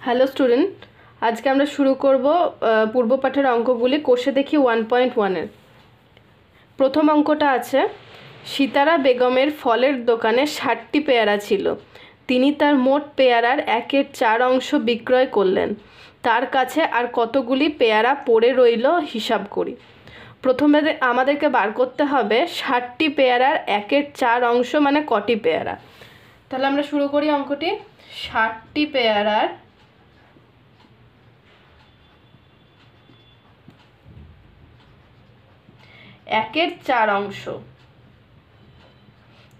Hello student, আজকে আমরা শুরু করব পূর্ব পাঠের অঙ্কগুলি। কোষে দেখি 1.1-এর প্রথম অঙ্কটা আছে, সিতারা বেগমের ফলের দোকানে 60টি পেয়ারা ছিল। তিনি তার মোট পেয়ারার 1/4 অংশ বিক্রয় করলেন। তার কাছে আর কতগুলি পেয়ারা পড়ে রইল হিসাব করি। প্রথমে আমাদেরকে বার করতে হবে 60টি পেয়ারার 1/4 অংশ মানে কটি পেয়ারা। তাহলে আমরা শুরু করি অঙ্কটি। 60টি পেয়ারার 1/4 অংশ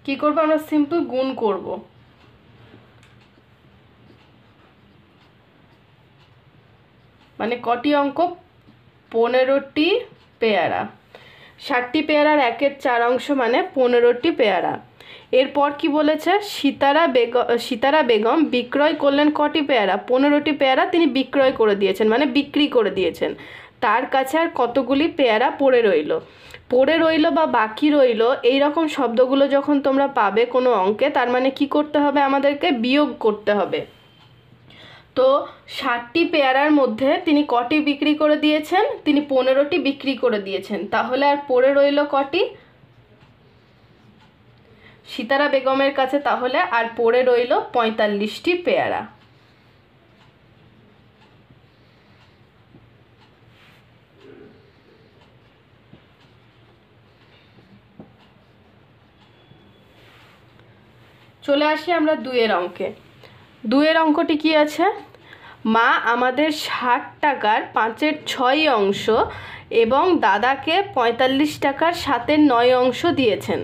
কি করব, আমরা সিম্পল গুণ করব। মানে কটি অঙ্ক? 15টি পেয়ারা। 60টি পেয়ারার 1/4 অংশ মানে 15টি পেয়ারা। এরপর কি বলেছে, সিতারা বেগম বিক্রয় করলেন কটি পেয়ারা? 15টি পেয়ারা তিনি বিক্রয় করে দিয়েছেন, মানে বিক্রি করে দিয়েছেন। তার কাছে আর কতগুলি পেয়ারা পড়ে রইল বা বাকি রইল, এই রকম শব্দগুলো যখন তোমরা পাবে কোনো অঙ্কে, তার মানে কি করতে হবে? আমাদেরকে বিয়োগ করতে হবে। তো 60টি পেয়ারার মধ্যে তিনি কটি বিক্রি করে দিয়েছেন? তিনি 15টি বিক্রি করে দিয়েছেন। তাহলে আর পড়ে রইল কটি? সিতারা বেগমের কাছে তাহলে আর পড়ে রইল 45টি পেয়ারা। চলে আসি আমরা 2-এর অঙ্কে। 2-এর অঙ্কটি কি আছে? মা আমাদের 60 টাকার 5/6 অংশ এবং দাদাকে 45 টাকার 7/9 অংশ দিয়েছেন।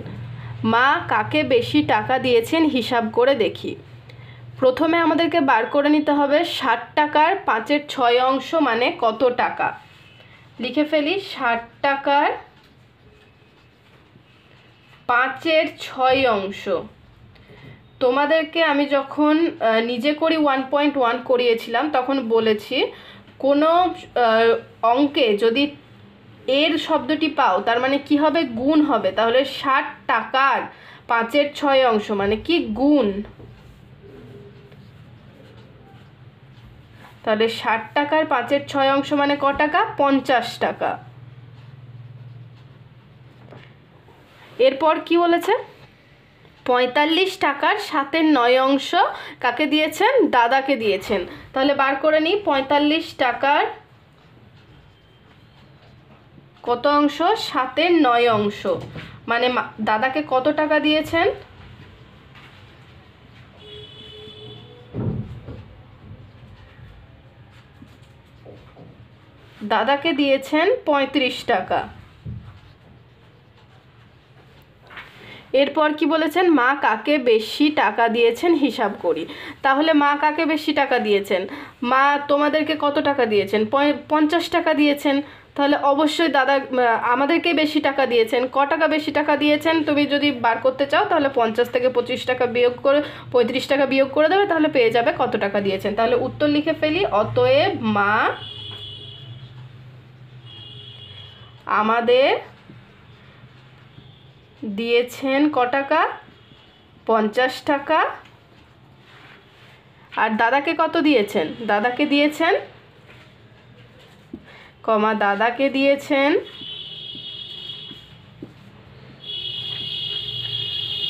মা কাকে বেশি টাকা দিয়েছেন হিসাব করে দেখি। প্রথমে আমাদেরকে বার করে নিতে হবে 60 টাকার 5/6 অংশ মানে কত টাকা। লিখে ফেলি, 60 টাকার 5/6 অংশ। তোমাদেরকে আমি যখন নিজে করি 1.1 করিয়েছিলাম তখন বলেছি, কোনো অঙ্কে যদি এর শব্দটি পাও তার মানে কি হবে? গুণ হবে। তাহলে 60 টাকার 5/6 অংশ মানে কি? গুণ। তাহলে 60 টাকার 5/6 অংশ মানে ক টাকা? 50 টাকা। এরপর কি বলেছে? 45 টাকার 7/9 অংশ কাকে দিয়েছেন? দাদাকে দিয়েছেন। তাহলে বার করে নিই, 45 টাকার কত অংশ? 7/9 অংশ মানে দাদাকে কত টাকা দিয়েছেন? দাদাকে দিয়েছেন 35 টাকা। এরপর কি বলেছেন? মা কাকে বেশি টাকা দিয়েছেন হিসাব করি। তাহলে মা কাকে বেশি টাকা দিয়েছেন? মা তোমাদেরকে কত টাকা দিয়েছেন? 50 টাকা দিয়েছেন। তাহলে অবশ্যই দাদা আমাদেরকে বেশি টাকা দিয়েছেন। ক টাকা বেশি টাকা দিয়েছেন তুমি যদি বার করতে চাও তাহলে 50 থেকে 25 টাকা বিয়োগ করে 35 টাকা বিয়োগ করে দেবে, তাহলে পেয়ে যাবে কত টাকা দিয়েছেন। তাহলে উত্তর লিখে ফেলি, অতএব মা আমাদের দিয়েছেন ক টাকা? 50 টাকা। আর দাদাকে কত দিয়েছেন? দাদাকে দিয়েছেন দাদাকে দিয়েছেন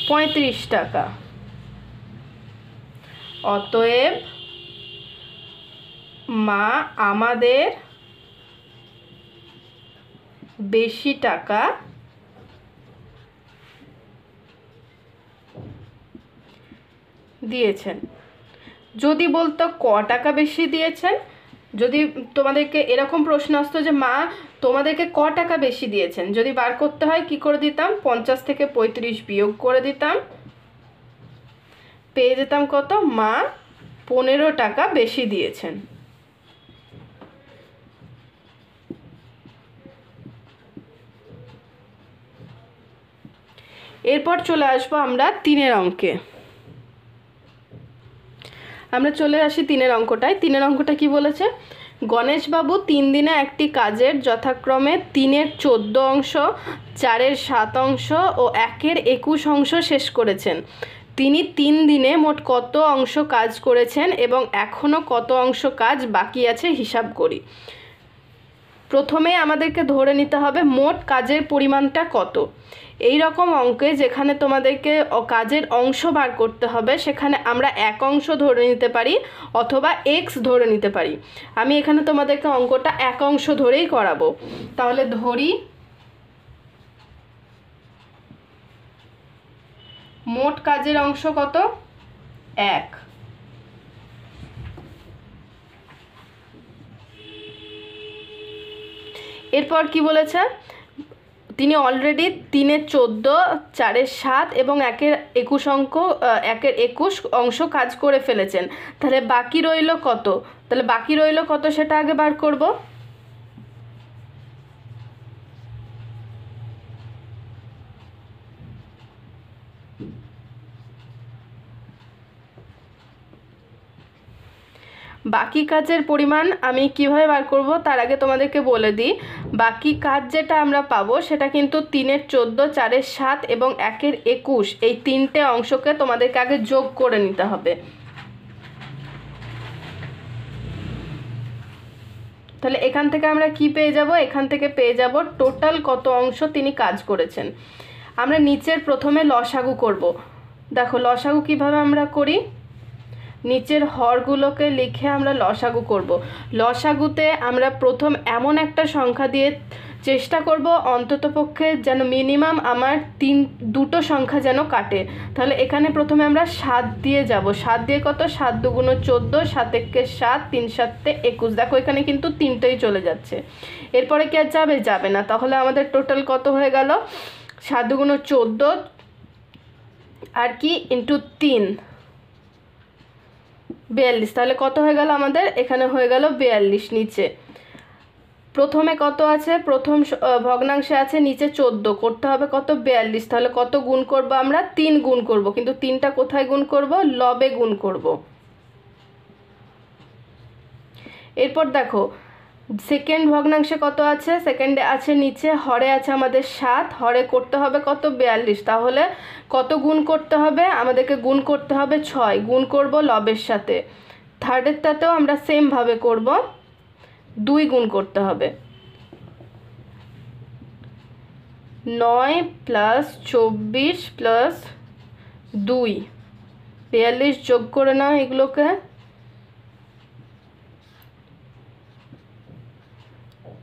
35 টাকা। অতএব মা আমাদের বেশি টাকা দিয়েছেন। যদি বলতো ক টাকা বেশি দিয়েছেন, যদি তোমাদেরকে এরকম প্রশ্ন আসতো যে মা তোমাদেরকে ক টাকা বেশি দিয়েছেন, যদি বার করতে হয় কি করে দিতাম? 50 থেকে 35 বিয়োগ করে দিতাম, পেয়ে যেতাম কত? মা 15 টাকা বেশি দিয়েছেন। এরপর চলে আসবো আমরা 3-এর অঙ্কে। আমরা চলে আসি 3-এর অঙ্কটায়। 3-এর অঙ্কটা কি বলেছে? গণেশবাবু 3 দিনে একটি কাজের যথাক্রমে 3-এর 14 অংশ, 4-এর 7 অংশ ও 1-এর 21 অংশ শেষ করেছেন। তিনি 3 দিনে মোট কত অংশ কাজ করেছেন এবং এখনও কত অংশ কাজ বাকি আছে হিসাব করি। প্রথমে আমাদেরকে ধরে নিতে হবে মোট কাজের পরিমাণটা কত। এই রকম অঙ্কে যেখানে তোমাদেরকে কাজের অংশ বার করতে হবে সেখানে আমরা এক অংশ ধরে নিতে পারি অথবা এক্স ধরে নিতে পারি। আমি এখানে তোমাদেরকে অঙ্কটা এক অংশ ধরেই করাবো। তাহলে ধরি মোট কাজের অংশ কত? 1। এরপর কি বলেছে, তিনি অলরেডি 3-এর 14, 4-এর 7 এবং 1-এর 21 অংশ কাজ করে ফেলেছেন। তাহলে বাকি রইল কত? সেটা আগে বার করব। বাকি কাজের পরিমাণ আমি কিভাবে বার করব তার আগে তোমাদেরকে বলে দিই, বাকি কাজ যেটা আমরা পাবো সেটা কিন্তু 3-এর 14, 4-এর 7 এবং 1-এর 21 এই 3টে অংশকে তোমাদেরকে আগে যোগ করে নিতে হবে। তাহলে এখান থেকে আমরা কি পেয়ে যাব? এখান থেকে পেয়ে যাব টোটাল কত অংশ তিনি কাজ করেছেন। আমরা নিচের প্রথমে লসাগু করব। দেখো লসাগু কিভাবে আমরা করি, নিচের হরগুলোকে লিখে আমরা লসাগু করব। লসাগুতে আমরা প্রথম এমন একটা সংখ্যা দিয়ে চেষ্টা করব অন্ততপক্ষে যেন মিনিমাম আমার 2টো সংখ্যা যেন কাটে। তাহলে এখানে প্রথমে আমরা 7 দিয়ে যাব। 7 দিয়ে কত? 7 দুগুণ 14, 7 একে 7, 3 7 21। দেখো এখানে কিন্তু 3টেই চলে যাচ্ছে। এরপরে কি আর যাবে না। তাহলে আমাদের টোটাল কত হয়ে গেল? 7 দুগুণ 14 আর কি ইন্টু 3 42। তাহলে কত হয়ে গেল আমাদের? এখানে হয়ে গেল 42। নিচে প্রথমে কত আছে? প্রথম ভগ্নাংশে আছে নিচে 14, করতে হবে কত? 42। তাহলে কত গুণ করব আমরা? 3 গুণ করব, কিন্তু 3টা কোথায় গুণ করব? লবে গুণ করব। এরপর দেখো সেকেন্ড ভগ্নাংশে কত আছে? সেকেন্ডে আছে নিচে হরে আছে আমাদের 7, হরে করতে হবে কত? 42। তাহলে কত গুণ করতে হবে? আমাদেরকে গুণ করতে হবে 6, গুণ করব লবের সাথে। থার্ডেরটাতেও আমরা সেমভাবে করব, 2 গুণ করতে হবে। 9 + 24 + 2, 42 যোগ করে নাও এগুলোকে,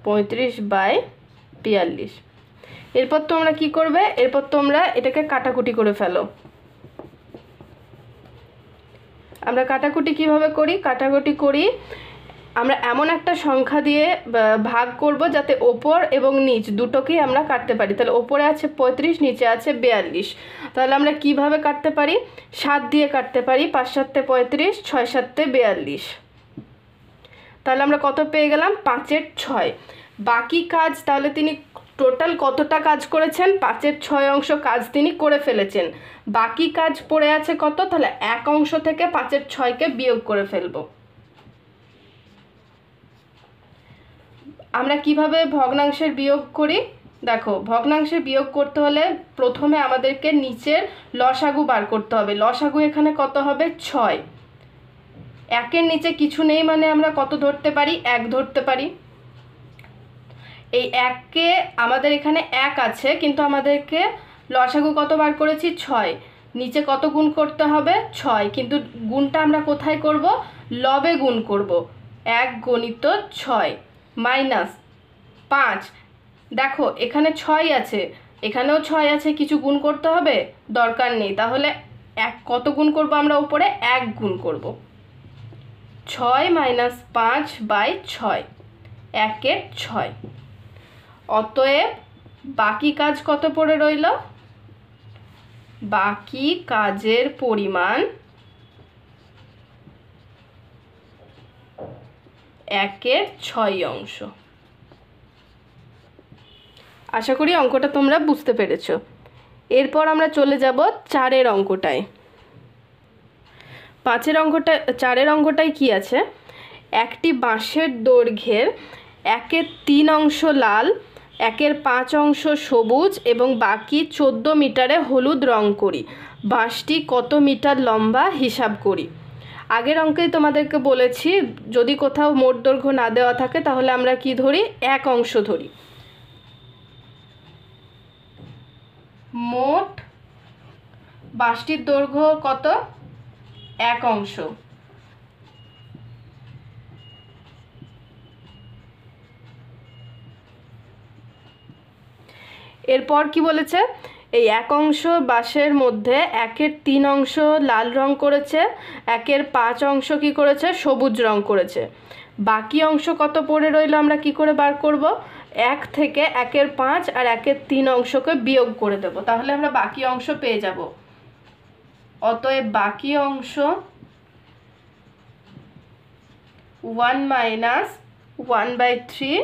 35/42। এরপর তোমরা কি করবে? এরপর তোমরা এটাকে কাটাকুটি করে ফেলো। আমরা কাটাকুটি কিভাবে করি? কাটাকুটি করি আমরা এমন একটা সংখ্যা দিয়ে ভাগ করব যাতে ওপর এবং নিচ দুটোকেই আমরা কাটতে পারি। তাহলে ওপরে আছে 35, নিচে আছে 42। তাহলে আমরা কিভাবে কাটতে পারি? 7 দিয়ে কাটতে পারি। 5 7 35, 6 7 42। তাহলে আমরা কত পেয়ে গেলাম? 5-এর 6। বাকি কাজ তাহলে তিনি টোটাল কতটা কাজ করেছেন? 5-এর 6 অংশ কাজ তিনি করে ফেলেছেন। বাকি কাজ পড়ে আছে কত? তাহলে এক অংশ থেকে 5-এর 6কে বিয়োগ করে ফেলবো। আমরা কিভাবে ভগ্নাংশের বিয়োগ করি? দেখো ভগ্নাংশের বিয়োগ করতে হলে প্রথমে আমাদেরকে নিচের লসাগু বার করতে হবে। লসাগু এখানে কত হবে? 6। 1-এর নিচে কিছু নেই মানে আমরা কত ধরতে পারি? 1 ধরতে পারি। এই 1কে আমাদের এখানে 1 আছে, কিন্তু আমাদেরকে লসাগু কত বার করেছি? 6। নিচে কত গুণ করতে হবে? 6, কিন্তু গুণটা আমরা কোথায় করব? লবে গুণ করব। 1 × 6 মাইনাস 5। দেখো এখানে 6 আছে, এখানেও 6 আছে, কিছু গুণ করতে হবে? দরকার নেই। তাহলে কত গুণ করব আমরা? উপরে 1 গুণ করব। 6 - 5/6, 1-এর 6। অতএব বাকি কাজ কত পড়ে রইল? বাকি কাজের পরিমাণ 1-এর 6 অংশ। আশা করি অঙ্কটা তোমরা বুঝতে পেরেছ। এরপর আমরা চলে যাব 4-এর অঙ্কটায়। 4-এর অঙ্কটায় কি আছে? একটি বাঁশের দৈর্ঘ্যের 1-এর 3 অংশ লাল, 1-এর 5 অংশ সবুজ এবং বাকি 14 মিটারে হলুদ রং করি। বাঁশটি কত মিটার লম্বা হিসাব করি। আগের অঙ্কেই তোমাদেরকে বলেছি যদি কোথাও মোট দৈর্ঘ্য না দেওয়া থাকে তাহলে আমরা কি ধরি, এক অংশ ধরি। মোট বাঁশটির দৈর্ঘ্য কত, এক অংশ। এরপর কি বলেছে, এই এক অংশ বাঁশের মধ্যে একের 3 অংশ লাল রং করেছে, একের 5 অংশ কি করেছে, সবুজ রং করেছে। বাকি অংশ কত পড়ে রইল আমরা কি করে বার করব, 1 থেকে একের 5 আর একের 3 অংশকে বিয়োগ করে দেব, তাহলে আমরা বাকি অংশ পেয়ে যাব। অতএব বাকি অংশ 1 মাইনাস 1/3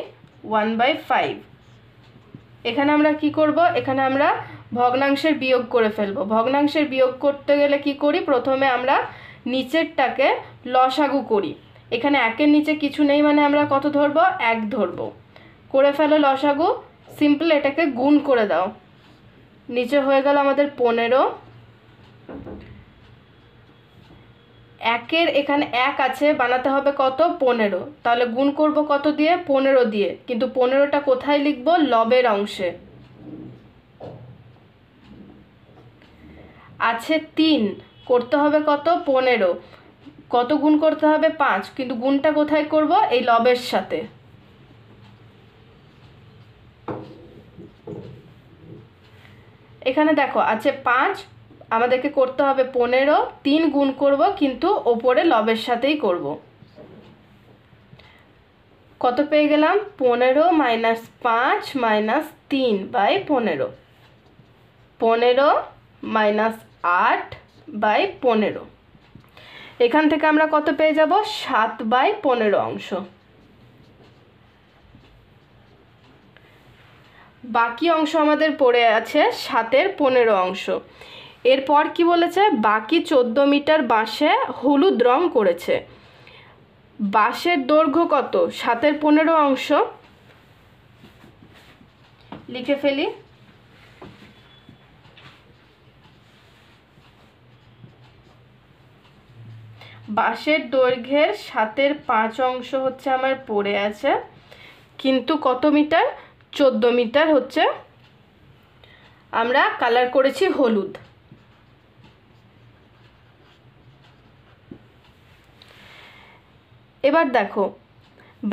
1/5। এখানে আমরা কি করব, এখানে আমরা ভগ্নাংশের বিয়োগ করে ফেলব। ভগ্নাংশের বিয়োগ করতে গেলে কি করি, প্রথমে আমরা নিচেরটাকে লসাগু করি। এখানে একের নিচে কিছু নেই মানে আমরা কত ধরব, 1 ধরব। করে ফেলো লসাগু, সিম্পল এটাকে গুণ করে দাও। নিচে হয়ে গেল আমাদের 15। একের এখানে 1 আছে, বানাতে হবে কত, 15। তাহলে গুণ করব কত দিয়ে, 15 দিয়ে। কিন্তু 15টা কোথায় লিখব, লবের অংশে। আছে 3, করতে হবে কত, 15। কত গুণ করতে হবে, 5, কিন্তু গুণটা কোথায় করব, এই লবের সাথে। এখানে দেখো আছে 5, আমাদেরকে করতে হবে 15, 3 গুণ করব কিন্তু ওপরে লবের সাথেই করব। কত পেয়ে গেলাম, 15 মাইনাস 5 মাইনাস 3/15, 15 মাইনাস 8/15। এখান থেকে আমরা কত পেয়ে যাব, 7/15 অংশ। বাকি অংশ আমাদের পড়ে আছে 7-এর 15 অংশ। এরপর কি বলেছে, বাকি 14 মিটার বাঁশে হলুদ রং করেছে। বাঁশের দৈর্ঘ্য কত, 7-এর 15 অংশ। লিখে ফেলি, বাঁশের দৈর্ঘ্যের 7-এর 5 অংশ হচ্ছে আমার পড়ে আছে, কিন্তু কত মিটার, 14 মিটার হচ্ছে আমরা কালার করেছি হলুদ। এবার দেখো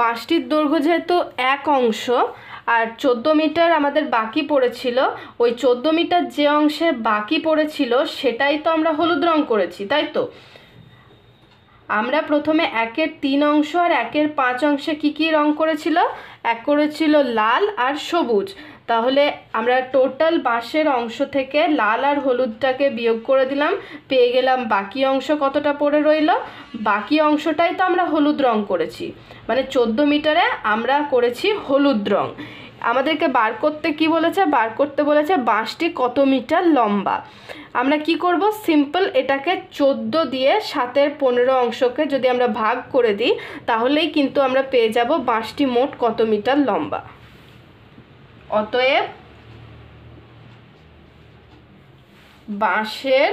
বাঁশটির দৈর্ঘ্য যেহেতু 1 অংশ আর 14 মিটার আমাদের বাকি পড়েছিল, ওই 14 মিটার যে অংশে বাকি পড়েছিল সেটাই তো আমরা হলুদ রং করেছি, তাই তো। আমরা প্রথমে একের 3 অংশ আর একের 5 অংশে কি কি রং করেছিল, এক করেছিল লাল আর সবুজ। তাহলে আমরা টোটাল বাঁশের অংশ থেকে লাল আর হলুদটাকে বিয়োগ করে দিলাম, পেয়ে গেলাম বাকি অংশ কতটা পড়ে রইল। বাকি অংশটাই তো আমরা হলুদ রং করেছি, মানে 14 মিটারে আমরা করেছি হলুদ রং। আমাদেরকে বার করতে কি বলেছে, বার করতে বলেছে বাঁশটি কত মিটার লম্বা। আমরা কি করব, সিম্পল এটাকে 14 দিয়ে 7-এর 15 অংশকে যদি আমরা ভাগ করে দিই তাহলেই কিন্তু আমরা পেয়ে যাব বাঁশটি মোট কত মিটার লম্বা। অতএব বাঁশের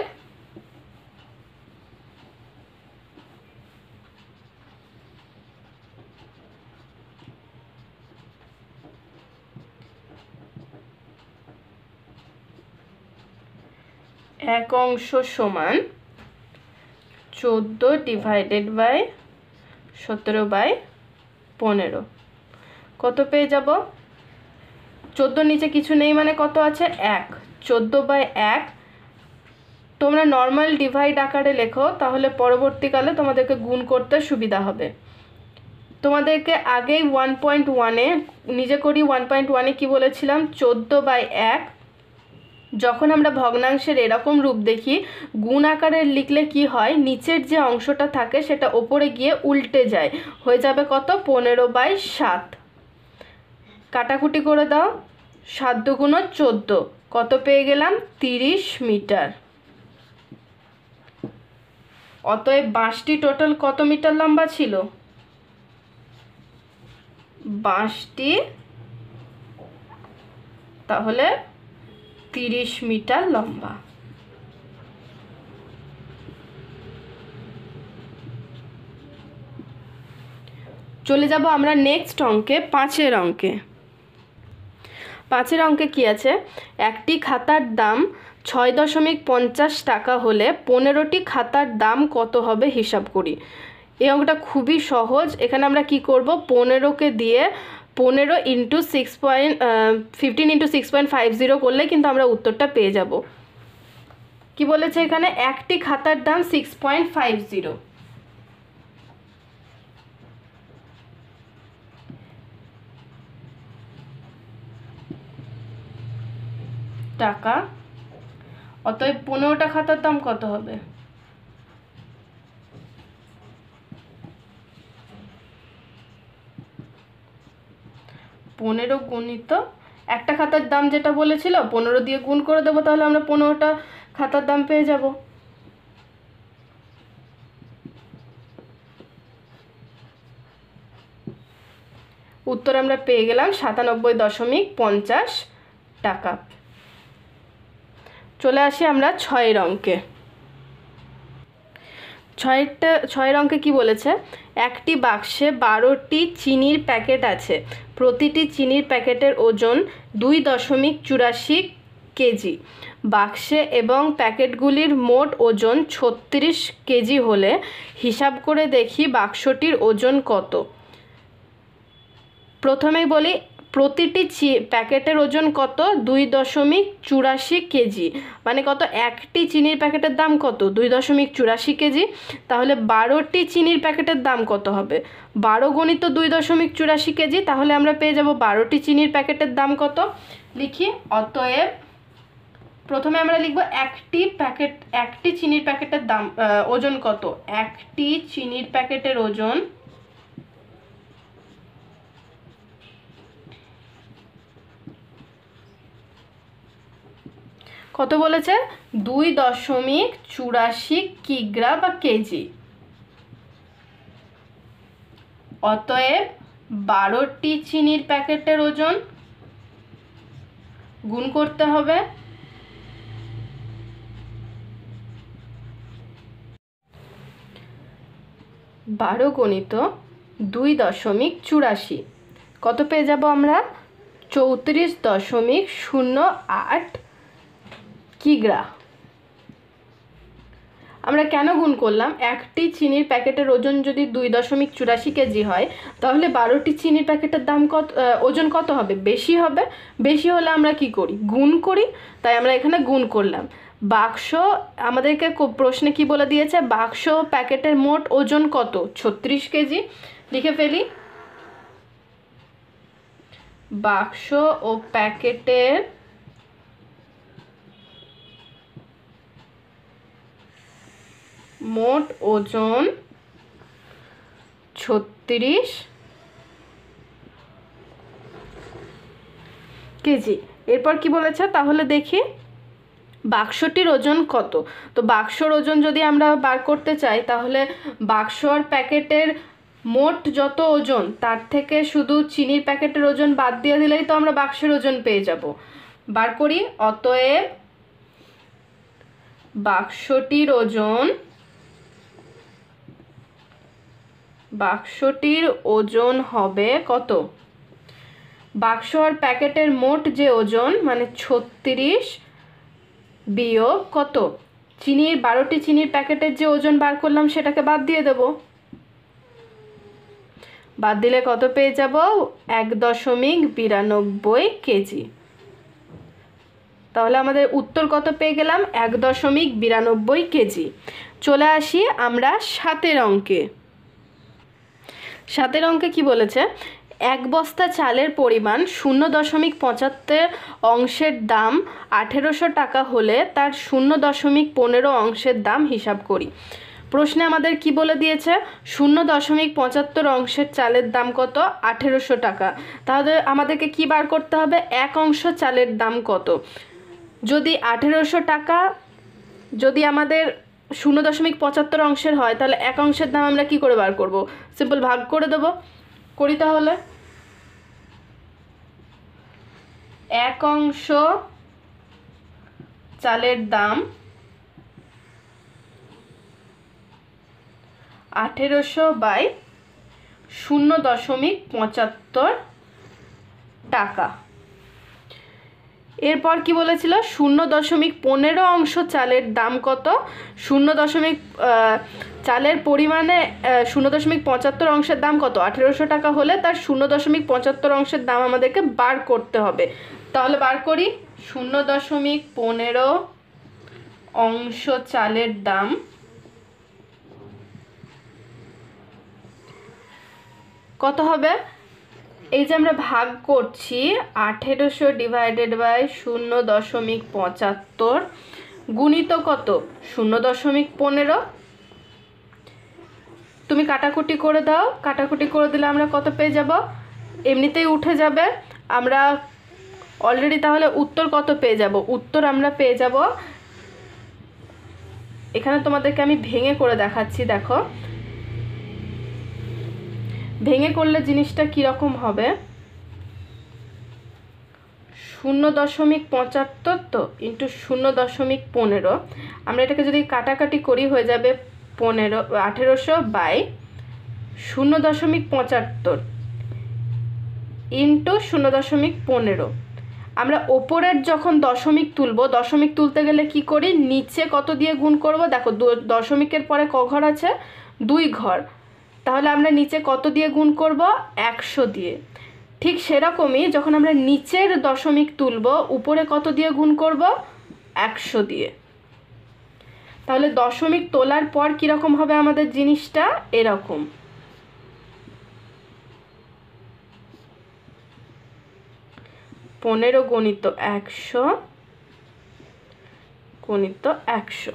এক অংশ সমান 14 ডিভাইডেড বাই 17/15। কত পেয়ে যাব, 14 নিচে কিছু নেই মানে কত আছে, 1। 14/1 তোমরা নর্মাল ডিভাইড আকারে লেখো, তাহলে পরবর্তীকালে তোমাদেরকে গুণ করতে সুবিধা হবে। তোমাদেরকে আগেই 1.1-এ নিজে করি 1.1-এ কী বলেছিলাম, 14/1 যখন আমরা ভগ্নাংশের এরকম রূপ দেখি গুণ আকারে লিখলে কি হয়, নিচের যে অংশটা থাকে সেটা ওপরে গিয়ে উল্টে যায়, হয়ে যাবে কত, 15/7। কাটাকুটি করে দাও, 7 দুগুণ 14, কত পেয়ে গেলাম, 30 মিটার। অতএব বাঁশটি টোটাল কত মিটার লম্বা ছিল, বাঁশটি তাহলে 30 মিটার লম্বা। চলে যাব আমরা নেক্সট অঙ্কে, 5-এর অঙ্কে। 5-এর অঙ্কে কি আছে, একটি খাতার দাম 6.50 টাকা হলে 15টি খাতার দাম কত হবে হিসাব করি। এই অঙ্কটা খুবই সহজ। এখানে আমরা কি করব, 15কে দিয়ে 15 ইন্টু 15 ইন্টু 6.50 করলে কিন্তু আমরা উত্তরটা পেয়ে যাব। কি বলেছে এখানে, একটি খাতার দাম 6.50 টাকা, অতএব 15টা খাতার দাম কত হবে? 15 গুণিত একটা খাতার দাম যেটা বলেছিল 15 দিয়ে গুণ করে দেবো, তাহলে আমরা 15টা খাতার দাম পেয়ে যাব। উত্তর আমরা পেয়ে গেলাম 97.50 টাকা। চলে আসি আমরা 6-এর অঙ্কে। 6-এর অঙ্কে কি বলেছে, একটি বাক্সে 12টি চিনির প্যাকেট আছে, প্রতিটি চিনির প্যাকেটের ওজন 2.84 কেজি। বাক্সে এবং প্যাকেটগুলির মোট ওজন 36 কেজি হলে হিসাব করে দেখি বাক্সটির ওজন কত। প্রথমেই বলি প্রতিটি প্যাকেটের ওজন কত, 2.84 কেজি, মানে কত, একটি চিনির প্যাকেটের দাম কত, 2.84 কেজি। তাহলে 12টি চিনির প্যাকেটের দাম কত হবে, 12 গুণিত 2.84 কেজি, তাহলে আমরা পেয়ে যাব 12টি চিনির প্যাকেটের দাম কত। লিখি, অতএব প্রথমে আমরা লিখব একটি চিনির প্যাকেটের দাম ওজন কত, একটি চিনির প্যাকেটের ওজন কত বলেছে, 2.84 কিগ্রা বা কেজি। অতএব 12টি চিনির প্যাকেটের ওজন গুণ করতে হবে 12 গুণিত 2.84, কত পেয়ে যাব আমরা, 34.08 কিগ্রা। আমরা কেন গুণ করলাম, একটি চিনির প্যাকেটের ওজন যদি 2.84 কেজি হয়, তাহলে 12টি চিনির প্যাকেটের দাম কত, ওজন কত হবে, বেশি হবে। বেশি হলে আমরা কি করি, গুণ করি, তাই আমরা এখানে গুণ করলাম। বাক্স আমাদেরকে প্রশ্নে কি বলে দিয়েছে, বাক্স প্যাকেটের মোট ওজন কত, 36 কেজি। লিখে ফেলি, বাক্স ও প্যাকেটের মোট ওজন 36 কেজি। এরপর কি বলেছে, তাহলে দেখি বাক্সটির ওজন কত। তো বাক্সর ওজন যদি আমরা বার করতে চাই, তাহলে বাক্স আর প্যাকেটের মোট যত ওজন তার থেকে শুধু চিনির প্যাকেটের ওজন বাদ দিয়ে দিলেই তো আমরা বাক্সের ওজন পেয়ে যাব। বার করি, অতএব বাক্সটির ওজন হবে কত, বাক্স আর প্যাকেটের মোট যে ওজন মানে 36 বিয়োগ কত, চিনির 12টি চিনির প্যাকেটের যে ওজন বার করলাম সেটাকে বাদ দিয়ে দেব। বাদ দিলে কত পেয়ে যাব, 1.92 কেজি। তাহলে আমাদের উত্তর কত পেয়ে গেলাম, 1.92 কেজি। চলে আসি আমরা 7-এর অঙ্কে। 7-এর অঙ্কে কি বলেছে, এক বস্তা চালের পরিমাণ 0.75 অংশের দাম 1800 টাকা হলে তার 0.15 অংশের দাম হিসাব করি। প্রশ্নে আমাদের কি বলে দিয়েছে, 0.75 অংশের চালের দাম কত, 1800 টাকা। তাহলে আমাদেরকে কি বার করতে হবে, 1 অংশ চালের দাম কত। যদি 1800 টাকা যদি আমাদের 0.75 অংশের হয়, তাহলে 1 অংশের দাম আমরা কি করে বার করব, সিম্পল ভাগ করে দেব। করি তাহলে, 1 অংশ চালের দাম 1800 বাই 0.75 টাকা। এরপর কি বলেছিল 0.15 অংশ চালের দাম কত, চালের পরিমাণে 0.75 অংশের দাম কত, 1800 টাকা হলে তার 0.75 অংশের দাম আমাদেরকে বার করতে হবে। তাহলে বার করি, 0.15 অংশ চালের দাম কত হবে, এই যে আমরা ভাগ করছি 1800 ডিভাইডেড বাই 0.75 গুণিত কত 0.15। তুমি কাটাকুটি করে দাও, কাটাকুটি করে দিলে আমরা কত পেয়ে যাব, এমনিতেই উঠে যাবে। আমরা অলরেডি তাহলে উত্তর কত পেয়ে যাব, উত্তর আমরা পেয়ে যাব, এখানে তোমাদেরকে আমি ভেঙে করে দেখাচ্ছি। দেখো ভেঙে করলে জিনিসটা কীরকম হবে, 0.75 তো ইন্টু 0.15, আমরা এটাকে যদি কাটাকাটি করি হয়ে যাবে 1800 বাই 0.75 ইন্টু 0.15। আমরা ওপরের যখন দশমিক তুলব, দশমিক তুলতে গেলে কি করি, নিচে কত দিয়ে গুণ করব, দেখো দশমিকের পরে ক ঘর আছে, 2 ঘর, তাহলে আমরা নিচে কত দিয়ে গুণ করব, 100 দিয়ে। ঠিক সেরকমই যখন আমরা নিচের দশমিক তুলব, উপরে কত দিয়ে গুণ করব, 100 দিয়ে। তাহলে দশমিক তোলার পর কীরকম হবে আমাদের জিনিসটা, এরকম। পনেরো গুণিত 100 গুণিত 100।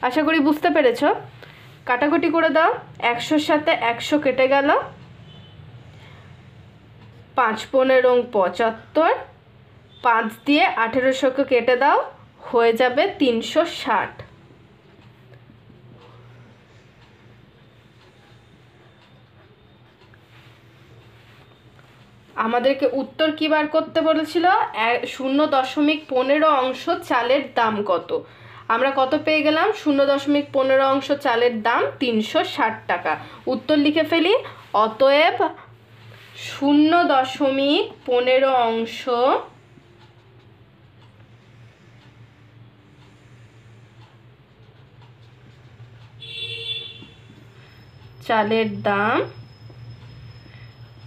আশা করি বুঝতে পেরেছ। কাটাকুটি করে দাও, 100-র সাথে 100 কেটে গেল, 5×15 75, 5 দিয়ে 1800কে কেটে দাও, হয়ে যাবে 360। আমাদেরকে উত্তর কি বার করতে বলেছিল, 0.15 অংশ চালের দাম কত। আমরা কত পেয়ে গেলাম, 0.15 অংশ চালের দাম 360 টাকা। উত্তর লিখে ফেলি, অতএব 0.15 অংশ চালের দাম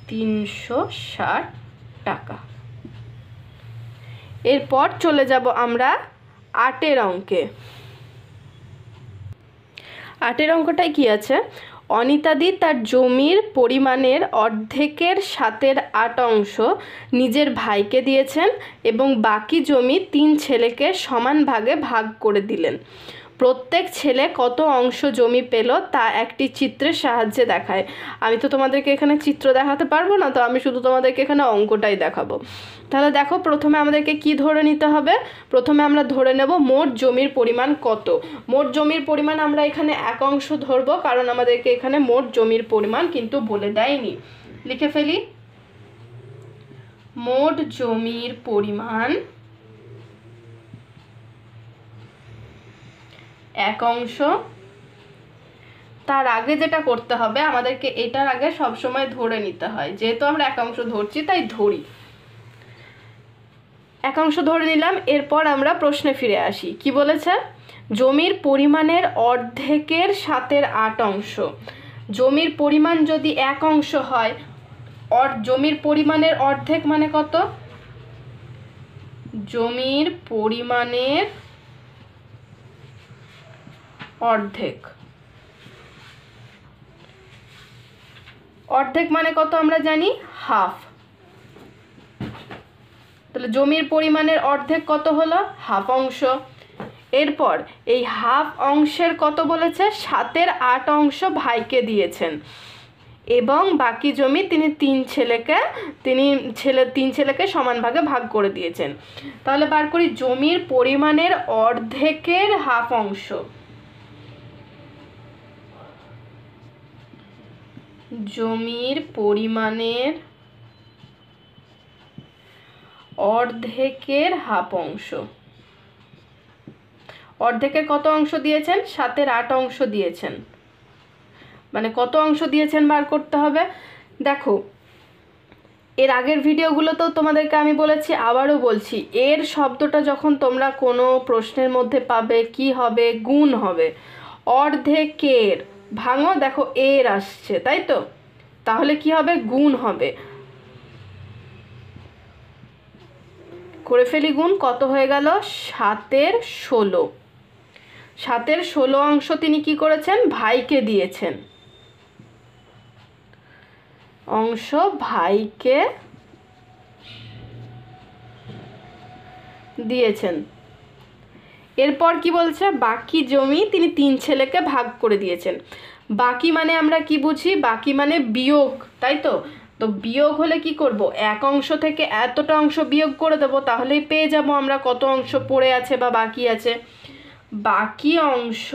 360 টাকা। এরপর চলে যাব আমরা 8 অঙ্কে। 8 অঙ্কটায় কি আছে, অনিতাদি তার জমির পরিমাণের অর্ধেকের 7/8 অংশ নিজের ভাইকে দিয়েছেন এবং বাকি জমি 3 ছেলেকে সমান ভাগে ভাগ করে দিলেন। প্রত্যেক ছেলে কত অংশ জমি পেল তা একটি চিত্রের সাহায্যে দেখায়। আমি তো তোমাদেরকে এখানে চিত্র দেখাতে পারবো না, তো আমি শুধু তোমাদেরকে এখানে অঙ্কটাই দেখাবো। তাহলে দেখো, প্রথমে আমাদেরকে কি ধরে নিতে হবে, প্রথমে আমরা ধরে নেব মোট জমির পরিমাণ কত। মোট জমির পরিমাণ আমরা এখানে 1 অংশ ধরবো, কারণ আমাদেরকে এখানে মোট জমির পরিমাণ কিন্তু বলে দেয়নি। লিখে ফেলি, মোট জমির পরিমাণ 1 অংশ। তার আগে যেটা করতে হবে, আমাদেরকে এটার আগে সবসময় ধরে নিতে হয়, যেহেতু আমরা 1 অংশ ধরছি তাই ধরি, 1 অংশ ধরে নিলাম। এরপর আমরা প্রশ্নে ফিরে আসি। কি বলেছে, জমির পরিমাণের অর্ধেকের 7/8 অংশ। জমির পরিমাণ যদি 1 অংশ হয়, জমির পরিমাণের অর্ধেক মানে কত, জমির পরিমাণের অর্ধেক, অর্ধেক মানে কত আমরা জানি, হাফ। তাহলে জমির পরিমাণের অর্ধেক কত হলো, হাফ অংশ। এরপর এই হাফ অংশের কত বলেছে, 7/8 অংশ ভাইকে দিয়েছেন এবং বাকি জমি তিনি 3 ছেলেকে সমান ভাগে ভাগ করে দিয়েছেন। তাহলে বার করি জমির পরিমাণের অর্ধেকের হাফ অংশ, জমির পরিমাণের অর্ধেকের হাফ অংশ। অর্ধেকের কত অংশ দিয়েছেন, 7/8 অংশ দিয়েছেন, মানে কত অংশ দিয়েছেন বার করতে হবে। দেখো এর আগের ভিডিওগুলোতেও তোমাদেরকে আমি বলেছি, আবারও বলছি, এর শব্দটা যখন তোমরা কোনো প্রশ্নের মধ্যে পাবে কি হবে, গুণ হবে। অর্ধেকের ভাঙো, দেখো এর আসছে, তাই তো, তাহলে কি হবে, গুণ হবে। করে ফেলি গুণ, কত হয়ে গেল, 7-এর 16। 7-এর 16 অংশ তিনি কি করেছেন, ভাইকে দিয়েছেন, অংশ ভাইকে দিয়েছেন। এরপর কি বলছে, বাকি জমি তিনি 3 ছেলেকে ভাগ করে দিয়েছেন। বাকি মানে আমরা কি বুঝি, বাকি মানে বিয়োগ, তাই তো। তো বিয়োগ হলে কি করব, এক অংশ থেকে এতটা অংশ বিয়োগ করে দেব, তাহলেই পেয়ে যাব আমরা কত অংশ পড়ে আছে বা বাকি আছে। বাকি অংশ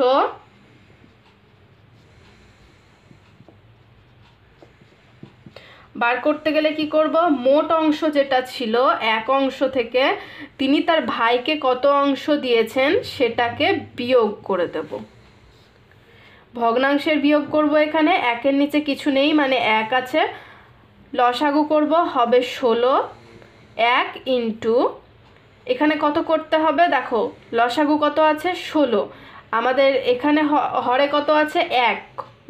বার করতে গেলে কি করব, মোট অংশ যেটা ছিল এক অংশ থেকে তিনি তার ভাইকে কত অংশ দিয়েছেন সেটাকে বিয়োগ করে দেব। ভগ্নাংশের বিয়োগ করব, এখানে একের নিচে কিছু নেই মানে এক আছে, লসাগু করব, হবে 16। 1 ইন্টু এখানে কত করতে হবে, দেখো লসাগু কত আছে 16, আমাদের এখানে হরে কত আছে 1,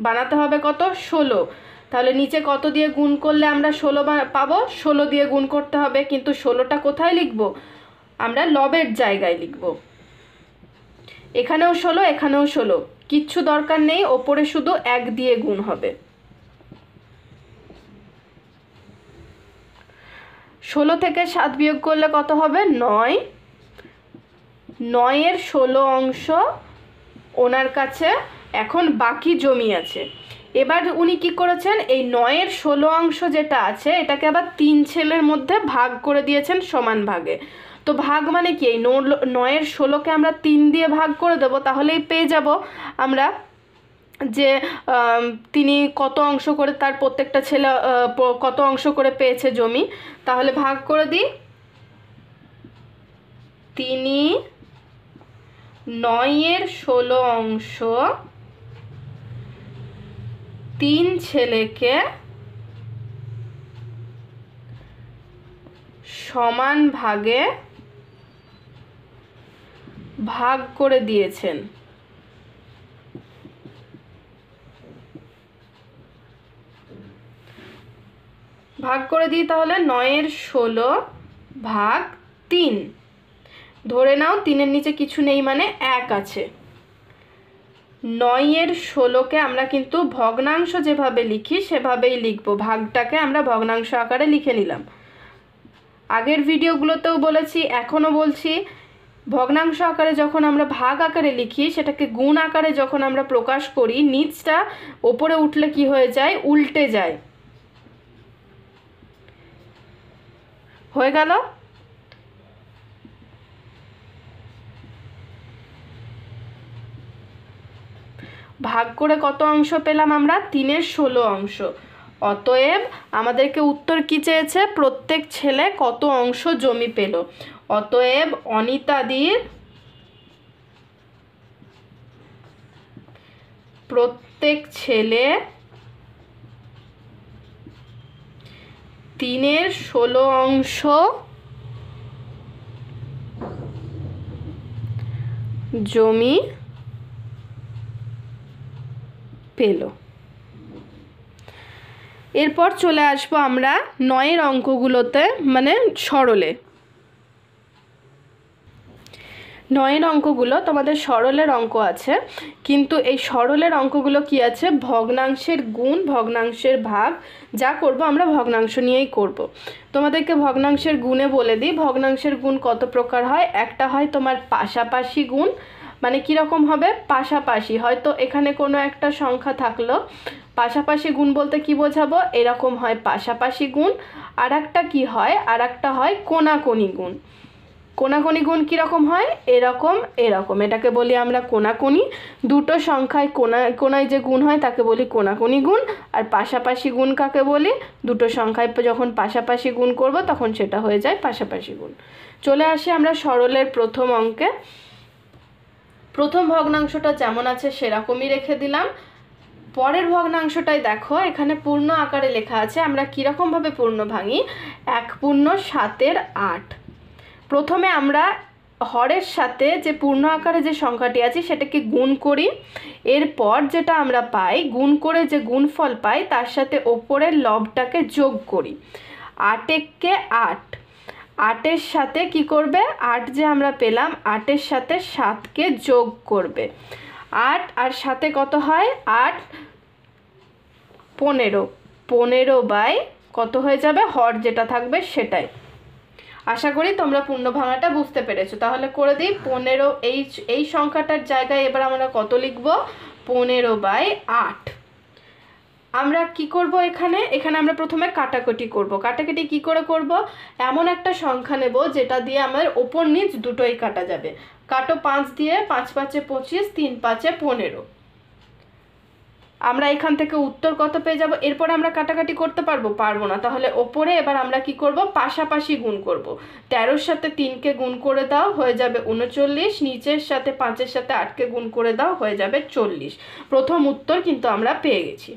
বানাতে হবে কত 16। তাহলে নিচে কত দিয়ে গুণ করলে আমরা 16 পাবো, 16 দিয়ে গুণ করতে হবে, কিন্তু 16টা কোথায় লিখব, আমরা লবের জায়গায় লিখব। এখানেও 16, এখানেও 16, কিচ্ছু দরকার নেই, ওপরে শুধু 1 দিয়ে গুণ হবে। 16 থেকে 7 বিয়োগ করলে কত হবে, 9। 9-এর 16 অংশ ওনার কাছে এখন বাকি জমি আছে। এবার উনি কি করেছেন, এই 9-এর 16 অংশ যেটা আছে এটাকে আবার 3 ছেলের মধ্যে ভাগ করে দিয়েছেন সমান ভাগে। তো ভাগ মানে কি, এই 9-এর 16কে আমরা 3 দিয়ে ভাগ করে দেব, তাহলেই পেয়ে যাব আমরা যে তিনি কত অংশ করে, তার প্রত্যেকটা ছেলে কত অংশ করে পেয়েছে জমি। তাহলে ভাগ করে দিই, তিনি 9-এর 16 অংশ 3 ছেলেকে সমান ভাগে ভাগ করে দিয়েছেন। ভাগ করে দিই, তাহলে 9-এর 16 ভাগ 3, ধরে নাও 3-এর নিচে কিছু নেই মানে 1 আছে। 9-এর 16কে আমরা কিন্তু ভগ্নাংশ যেভাবে লিখি সেভাবেই লিখব, ভাগটাকে আমরা ভগ্নাংশ আকারে লিখে নিলাম। আগের ভিডিওগুলোতেও বলেছি, এখনও বলছি, ভগ্নাংশ আকারে যখন আমরা ভাগ আকারে লিখি সেটাকে গুণ আকারে যখন আমরা প্রকাশ করি, নিচটা ওপরে উঠলে কি হয়ে যায়, উল্টে যায়। হয়ে গেল। ভাগ করে কত অংশ পেলাম আমরা, 3-এর 16 অংশ। অতএব আমাদেরকে উত্তর কি চেয়েছে, প্রত্যেক ছেলে কত অংশ জমি পেল। অতএব অনিতাদির প্রত্যেক ছেলে 3-এর 16 অংশ জমি পেল। এরপর চলে আসবো আমরা 9-এর অঙ্কগুলোতে, মানে সরলে। 9-এর অঙ্কগুলো তোমাদের সরলের অঙ্ক আছে, কিন্তু এই সরলের অঙ্কগুলো কি আছে, ভগ্নাংশের গুণ, ভগ্নাংশের ভাগ, যা করব আমরা ভগ্নাংশ নিয়েই করব। তোমাদেরকে ভগ্নাংশের গুণে বলে দিই, ভগ্নাংশের গুণ কত প্রকার হয়। একটা হয় তোমার পাশাপাশি গুণ, মানে কীরকম হবে, পাশাপাশি, হয়তো এখানে কোনো একটা সংখ্যা থাকলো, পাশাপাশি গুণ বলতে কি বোঝাবো, এরকম হয় পাশাপাশি গুণ। আর একটা কী হয়, আর একটা হয় কোনাকুনি গুণ। কোনাকুনি গুণ কীরকম হয়, এরকম এরকম, এটাকে বলি আমরা কোনাকুনি। দুটো সংখ্যায় কোনায় যে গুণ হয় তাকে বলি কোনাকুনি গুণ। আর পাশাপাশি গুণ কাকে বলি, দুটো সংখ্যায় যখন পাশাপাশি গুণ করব তখন সেটা হয়ে যায় পাশাপাশি গুণ। চলে আসি আমরা সরলের প্রথম অঙ্কে। প্রথম ভগ্নাংশটা যেমন আছে সেরকমই রেখে দিলাম। পরের ভগ্নাংশটাই দেখো, এখানে পূর্ণ আকারে লেখা আছে। আমরা কীরকমভাবে পূর্ণ ভাঙি? 1 পূর্ণ 7-এর 8। প্রথমে আমরা হরের সাথে যে পূর্ণ আকারে যে সংখ্যাটি আছে সেটাকে গুণ করি। এরপর যেটা আমরা পাই, গুণ করে যে গুণফল পাই তার সাথে ওপরের লবটাকে যোগ করি। 8 একে 8, 8-এর সাথে কি করবে? 8 যে আমরা পেলাম 8-এর সাথে 7কে যোগ করবে। 8 আর সাথে কত হয়? 8 15, 15 বাই কত হয়ে যাবে? হর যেটা থাকবে সেটাই। আশা করি তোমরা পূর্ণ ভাঙাটা বুঝতে পেরেছো। তাহলে করে দিই 15, এই সংখ্যাটার জায়গায় এবার আমরা কত লিখব? 15/8। আমরা কি করব এখানে আমরা প্রথমে কাটাকুটি করব। কাটাকুটি কি করে করব? এমন একটা সংখ্যা নেব যেটা দিয়ে আমার ওপর নিচ দুটোই কাটা যাবে। কাটো 5 দিয়ে, 5 5 25, 3 5 15। আমরা এখান থেকে উত্তর কত পেয়ে যাব? এরপর আমরা কাটাকাটি করতে পারবো না। তাহলে ওপরে এবার আমরা কি করব? পাশাপাশি গুণ করব। 13-র সাথে 3কে গুণ করে দাও, হয়ে যাবে 39। নিচের সাথে 5-এর সাথে 8কে গুণ করে দাও, হয়ে যাবে 40। প্রথম উত্তর কিন্তু আমরা পেয়ে গেছি।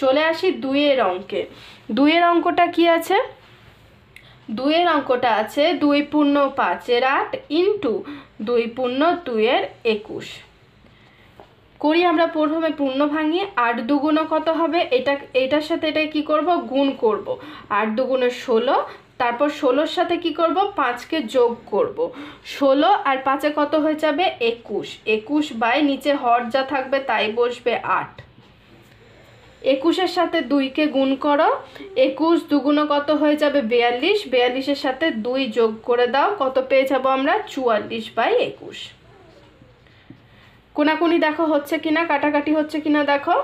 চলে আসি 2-এর অঙ্কে। 2-এর অঙ্কটা কি আছে? 2-এর অঙ্কটা আছে 2 পূর্ণ 5-এর 8 ইন্টু 2 পূর্ণ 2-এর 21। করি আমরা প্রথমে পূর্ণ ভাঙি। 8 দুগুণ কত হবে? এটার সাথে এটা কি করব? গুণ করব। 8 দুগুণে 16, তারপর 16-র সাথে কি করব? 5কে যোগ করব। 16 আর 5-এ কত হয়ে যাবে? 21। 21 বাই নিচে হর যা থাকবে তাই বসবে 8। 21-এর সাথে 2কে গুণ করো। 21 দুগুণ কত হয়ে যাবে? 42। 42-এর সাথে 2 যোগ করে দাও, কত পেয়ে যাব আমরা? 44/21। কোনাকুনি দেখো হচ্ছে কিনা, কাটাকাটি হচ্ছে কিনা দেখো।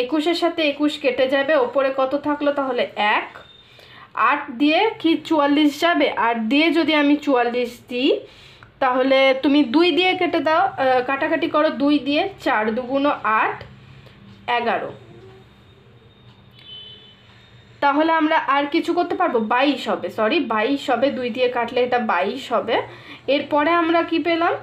21-এর সাথে 21 কেটে যাবে, ওপরে কত থাকলো? তাহলে 1। 8 দিয়ে কি 44 যাবে? 8 দিয়ে যদি আমি 44 দিই তাহলে তুমি 2 দিয়ে কেটে দাও, কাটাকাটি করো 2 দিয়ে। 4 দুগুণ 8, 11। তাহলে আমরা আর কিছু করতে পারবো? 22 হবে, 22 হবে। 2 দিয়ে কাটলে এটা 22 হবে। এরপরে আমরা কি পেলাম?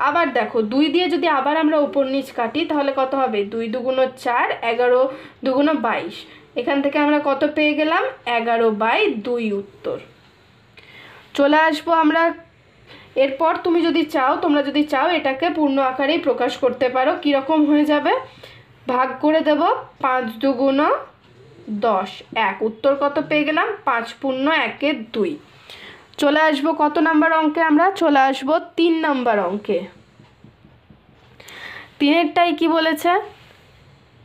আবার দেখো 2 দিয়ে যদি আবার আমরা উপর নিচ কাটি তাহলে কত হবে? 2 দুগুণ 4, 11 দুগুণ 22। এখান থেকে আমরা কত পেয়ে গেলাম? 11/2 উত্তর। চলে আসবো আমরা এরপর। তোমরা যদি চাও এটাকে পূর্ণ আকারেই প্রকাশ করতে পারো। কীরকম হয়ে যাবে? ভাগ করে দেব। 5 দুগুণ 10, 1। উত্তর কত পেয়ে গেলাম? 5 পূর্ণ 1-এ 2। চলে আসবো কত নাম্বার অঙ্কে? আমরা চলে আসবো 3 নাম্বার অঙ্কে। 3-এরটাই কি বলেছে?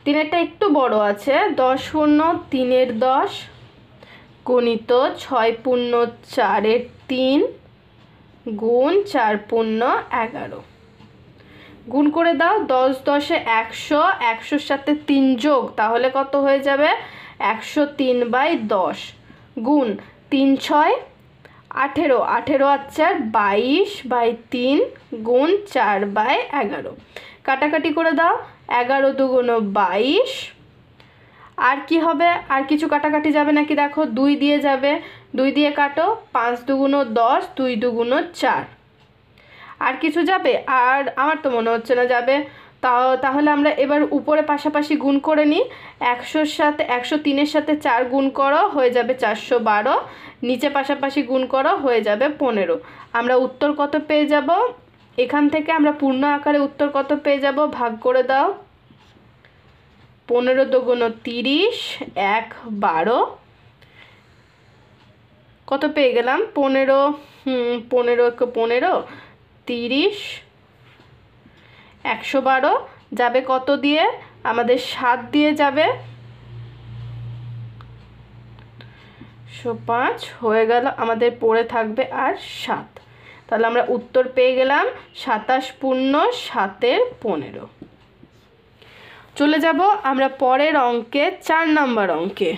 3-এরটা একটু বড় আছে। 10 পূর্ণ 3-এর 10 গুণিত 6 পূর্ণ 4-এর 3 গুণ 4 পূর্ণ 11। গুণ করে দাও। 10 10-এ 100, 100-র সাথে 3 যোগ, তাহলে কত হয়ে যাবে? 103/10 গুণ 3 6 18, 18 আর 4 22/3 গুণ 4/11। কাটাকাটি করে দাও। 11 দুগুণ 22। আর কি হবে? আর কিছু কাটাকাটি যাবে নাকি দেখো? 2 দিয়ে যাবে, 2 দিয়ে কাটো। 5 দুগুণ 10, 2 দুগুণ 4। আর কিছু যাবে? আর আমার তো মনে হচ্ছে না যাবে। তাহলে আমরা এবার উপরে পাশাপাশি গুণ করে নিই। 103-এর সাথে 4 গুণ করো, হয়ে যাবে 412। নিচে পাশাপাশি গুণ করো, হয়ে যাবে 15। আমরা উত্তর কত পেয়ে যাব? এখান থেকে আমরা পূর্ণ আকারে উত্তর কত পেয়ে যাব? ভাগ করে দাও। 15 দুগুণ 30, 1 12। কত পেয়ে গেলাম? 15 15 15 30, 112 যাবে কত দিয়ে? আমাদের 7 দিয়ে যাবে। 5 হয়ে গেল, আমাদের পড়ে থাকবে আর 7। তাহলে আমরা উত্তর পেয়ে গেলাম 27 পূর্ণ 7-এর 15। চলে যাব আমরা পরের অঙ্কে, 4 নাম্বার অঙ্কে।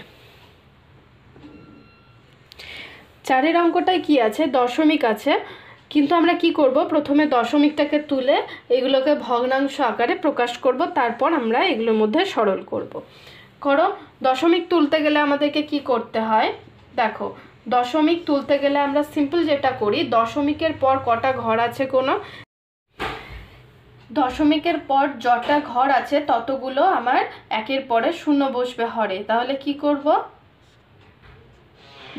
4-এর অঙ্কটায় কি আছে? দশমিক আছে। কিন্তু আমরা কি করব? প্রথমে দশমিকটাকে তুলে এগুলোকে ভগ্নাংশ আকারে প্রকাশ করব, তারপর আমরা এগুলোর মধ্যে সরল করব। দশমিক তুলতে গেলে আমাদেরকে কি করতে হয় দেখো। দশমিক তুলতে গেলে আমরা সিম্পল যেটা করি, দশমিকের পর কটা ঘর আছে কোনো দশমিকের পর যটা ঘর আছে ততগুলো আমার একের পরে শূন্য বসবে হরে। তাহলে কি করব,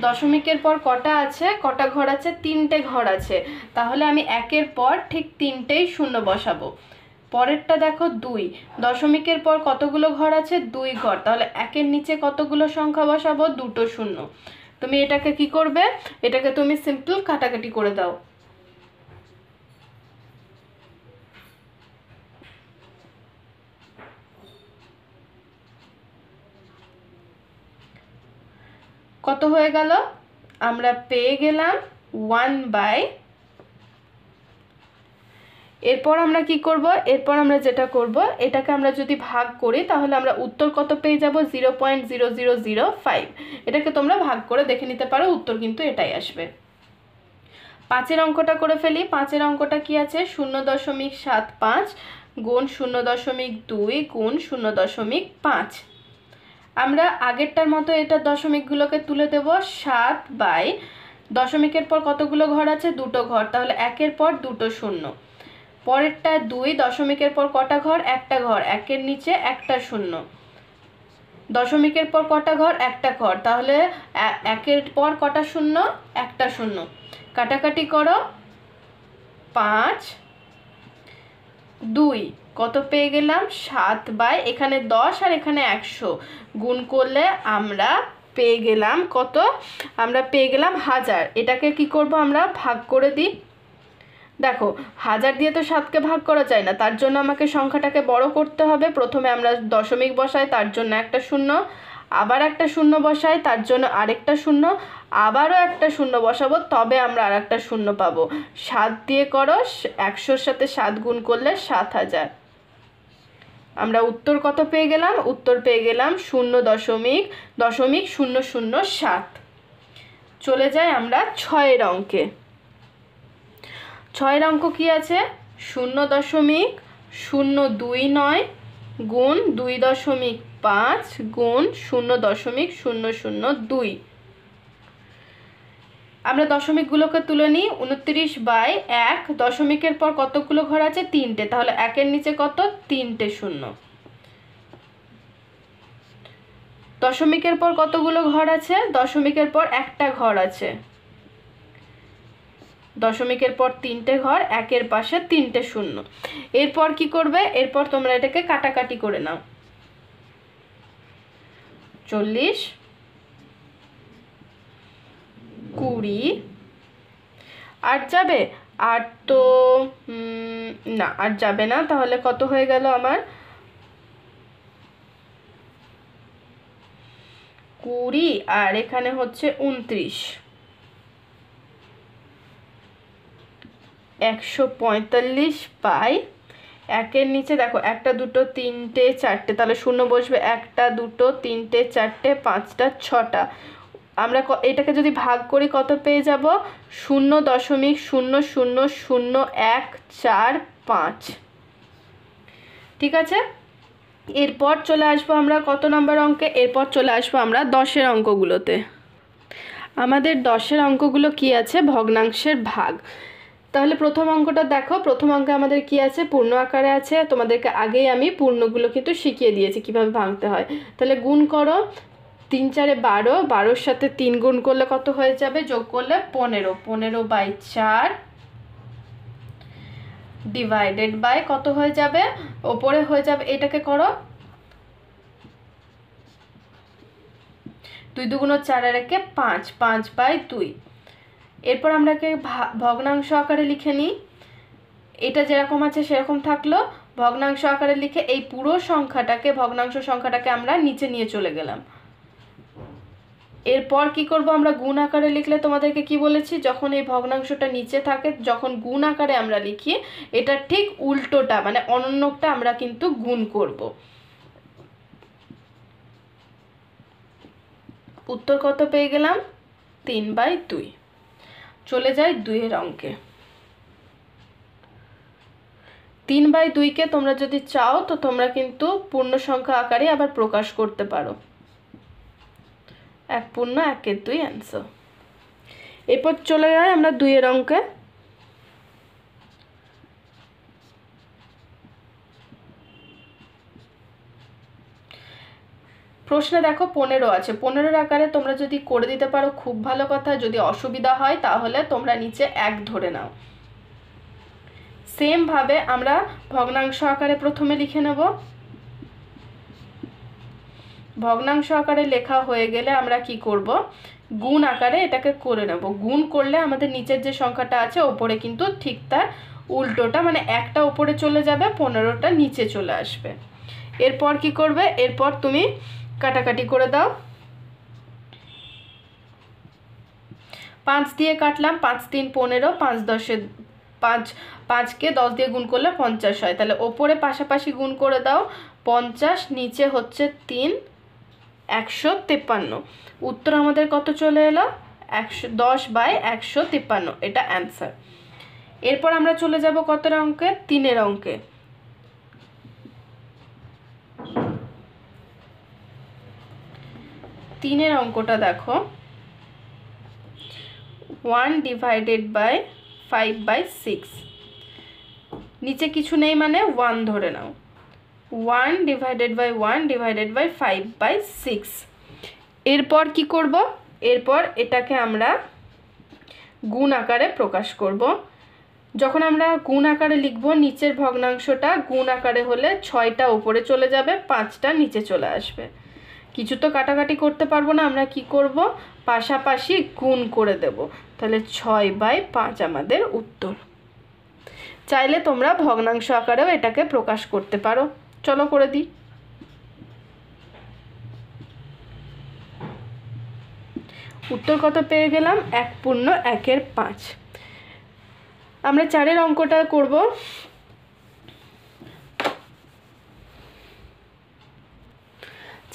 দশমিকের পর কটা আছে, কটা ঘর আছে, 3টে ঘর আছে, তাহলে আমি একের পর ঠিক 3টেই শূন্য বসাবো। পরেরটা দেখো 2, দশমিকের পর কতগুলো ঘর আছে, 2 ঘর, তাহলে একের নিচে কতগুলো সংখ্যা বসাবো, 2টো শূন্য। তুমি এটাকে কি করবে, এটাকে তুমি সিম্পল কাটাকাটি করে দাও। কত হয়ে গেল, আমরা পেয়ে গেলাম 1/। এরপর আমরা কি করব, এরপর আমরা যেটা করব, এটাকে আমরা যদি ভাগ করি তাহলে আমরা উত্তর কত পেয়ে যাব, 0.0005। এটাকে তোমরা ভাগ করে দেখে নিতে পারো, উত্তর কিন্তু এটাই আসবে। 5এর অঙ্কটা করে ফেলি। 5এর অঙ্কটা কি আছে, 0.75 গুণ 0.2 গুণ 0.5। আমরা আগেরটার মতো এটা দশমিকগুলোকে তুলে দেব 7/, দশমিকের পর কতগুলো ঘর আছে, 2টো ঘর, তাহলে একের পর 2টো শূন্য। পরেরটা 2, দশমিকের পর কটা ঘর, একটা ঘর, একের নিচে একটা শূন্য। দশমিকের পর কটা ঘর, একটা ঘর, তাহলে একের পর কটা শূন্য, একটা শূন্য। কাটাকাটি করো, 5, 2 কত পেয়ে গেলাম, 7/, এখানে 10 আর এখানে 100 গুণ করলে আমরা পেয়ে গেলাম কত, আমরা পেয়ে গেলাম 1000। এটাকে কি করব, আমরা ভাগ করে দিই। দেখো 1000 দিয়ে তো 7কে ভাগ করা যায় না, তার জন্য আমাকে সংখ্যাটাকে বড় করতে হবে। প্রথমে আমরা দশমিক বসাই, তার জন্য একটা শূন্য, আবার একটা শূন্য বসাই, তার জন্য আরেকটা শূন্য, আবারও একটা শূন্য বসাবো, তবে আমরা আর একটা শূন্য পাবো। 7 দিয়ে করো, 100-র সাথে 7 গুণ করলে 7000। আমরা উত্তর কত পেয়ে গেলাম, উত্তর পেয়ে গেলাম 0.0007। চলে যাই আমরা 6এর অঙ্কে। 6এর অঙ্ক কি আছে, 0.029 গুণ 2.5 গুণ 0.002। আমরা দশমিকগুলোকে তুলে নিই। 29/1, দশমিকের পর কতগুলো ঘর আছে, 3টে, তাহলে একের নিচে কত, 3টে শূন্য। দশমিকের পর কতগুলো ঘর আছে, দশমিকের পর একটা ঘর আছে, দশমিকের পর 3টে ঘর, একের পাশে 3টে শূন্য। এরপর কি করবে, এরপর তোমরা এটাকে কাটাকাটি করে নাও। 40, 20, 8 যাবে, 8 তো না, 8 যাবে না, তাহলে কত হয়ে গেল আমার, 20 আর এখানে হচ্ছে 29, 145 একের নিচে দেখো একটা, দুটো, তিনটে, চারটে, তাহলে শূন্য বসবে, একটা, দুটো, তিনটে, চারটে, 5টা, 6টা। আমরা এটাকে যদি ভাগ করি কত পেয়ে যাব, 0.0000145। ঠিক আছে, এরপর চলে আসবো আমরা কত নম্বর অঙ্কে, এরপর চলে আসবো আমরা 10এর অঙ্কগুলোতে। আমাদের 10এর অঙ্কগুলো কি আছে, ভগ্নাংশের ভাগ। তাহলে প্রথম অঙ্কটা দেখো, প্রথম অঙ্কে আমাদের কি আছে, পূর্ণ আকারে আছে। তোমাদেরকে আগেই আমি পূর্ণগুলো কিন্তু শিখিয়ে দিয়েছি কিভাবে ভাঙতে হয়। তাহলে গুণ করো, 3 4 12, 12-র সাথে 3 গুণ করলে কত হয়ে যাবে, যোগ করলে 15, 15/4 ডিভাইডেড বাই কত হয়ে যাবে, ওপরে হয়ে যাবে, এটাকে করো 2 2 4 আর 1 5, 5/2। এরপর আমরা ভগ্নাংশ আকারে লিখে নিই। এটা যেরকম আছে সেরকম থাকলো, ভগ্নাংশ আকারে লিখে এই পুরো সংখ্যাটাকে, ভগ্নাংশ সংখ্যাটাকে আমরা নিচে নিয়ে চলে গেলাম। এরপর কি করব, আমরা গুণ আকারে লিখলে তোমাদেরকে কি বলেছি, যখন এই ভগ্নাংশটা নিচে থাকে, যখন গুণ আকারে আমরা লিখি, এটা ঠিক উল্টোটা, মানে অনন্যটা আমরা কিন্তু গুণ করব। উত্তর কত পেয়ে গেলাম, 3/2। চলে যাই 2-এর অঙ্কে। 3/2কে তোমরা যদি চাও তো তোমরা কিন্তু পূর্ণ সংখ্যা আকারে আবার প্রকাশ করতে পারো, 1 পূর্ণ 1 2 অ্যান্সার। এরপর চলে যাই আমরা 2-এর অঙ্কে। প্রশ্নে দেখো 15 আছে, 15 আকারে তোমরা যদি করে দিতে পারো খুব ভালো কথা, যদি অসুবিধা হয় তাহলে তোমরা নিচে 1 ধরে নাও। সেম ভাবে আমরা ভগ্নাংশ আকারে প্রথমে লিখে নেব। ভগ্নাংশ আকারে লেখা হয়ে গেলে আমরা কি করব, গুণ আকারে এটাকে করে নেব। গুণ করলে আমাদের নিচের যে সংখ্যাটা আছে ওপরে কিন্তু ঠিক তার উল্টোটা, মানে একটা উপরে চলে যাবে, 15টা নিচে চলে আসবে। এরপর কি করবে, এরপর তুমি কাটাকাটি করে দাও। 5 দিয়ে কাটলাম, 5 3 15, 5 10 5কে 10 দিয়ে গুণ করলে 50 হয়। তাহলে ওপরে পাশাপাশি গুণ করে দাও, 50 নিচে হচ্ছে 3, 153। উত্তর আমাদের কত চলে এলো, 10/153, এটা অ্যান্সার। এরপর আমরা চলে যাব কত অঙ্কে, 3 অঙ্কে। 3 অঙ্কটা দেখো, 1/5/6, নিচে কিছু নেই মানে 1 ধরে নাও। 1/1/5/6। এরপর কি করব, এরপর এটাকে আমরা গুণ আকারে প্রকাশ করব। যখন আমরা গুণ আকারে লিখব, নিচের ভগ্নাংশটা গুণ আকারে হলে 6টা উপরে চলে যাবে, 5টা নিচে চলে আসবে। কিছু তো কাটাকাটি করতে পারবো না, আমরা কি করব, পাশাপাশি গুণ করে দেব। তাহলে 6/5 আমাদের উত্তর। চাইলে তোমরা ভগ্নাংশ আকারেও এটাকে প্রকাশ করতে পারো। চলো করে দিই। উত্তর কত পেয়ে গেলাম, 1/1/5। আমরা 4 অঙ্কটা করব।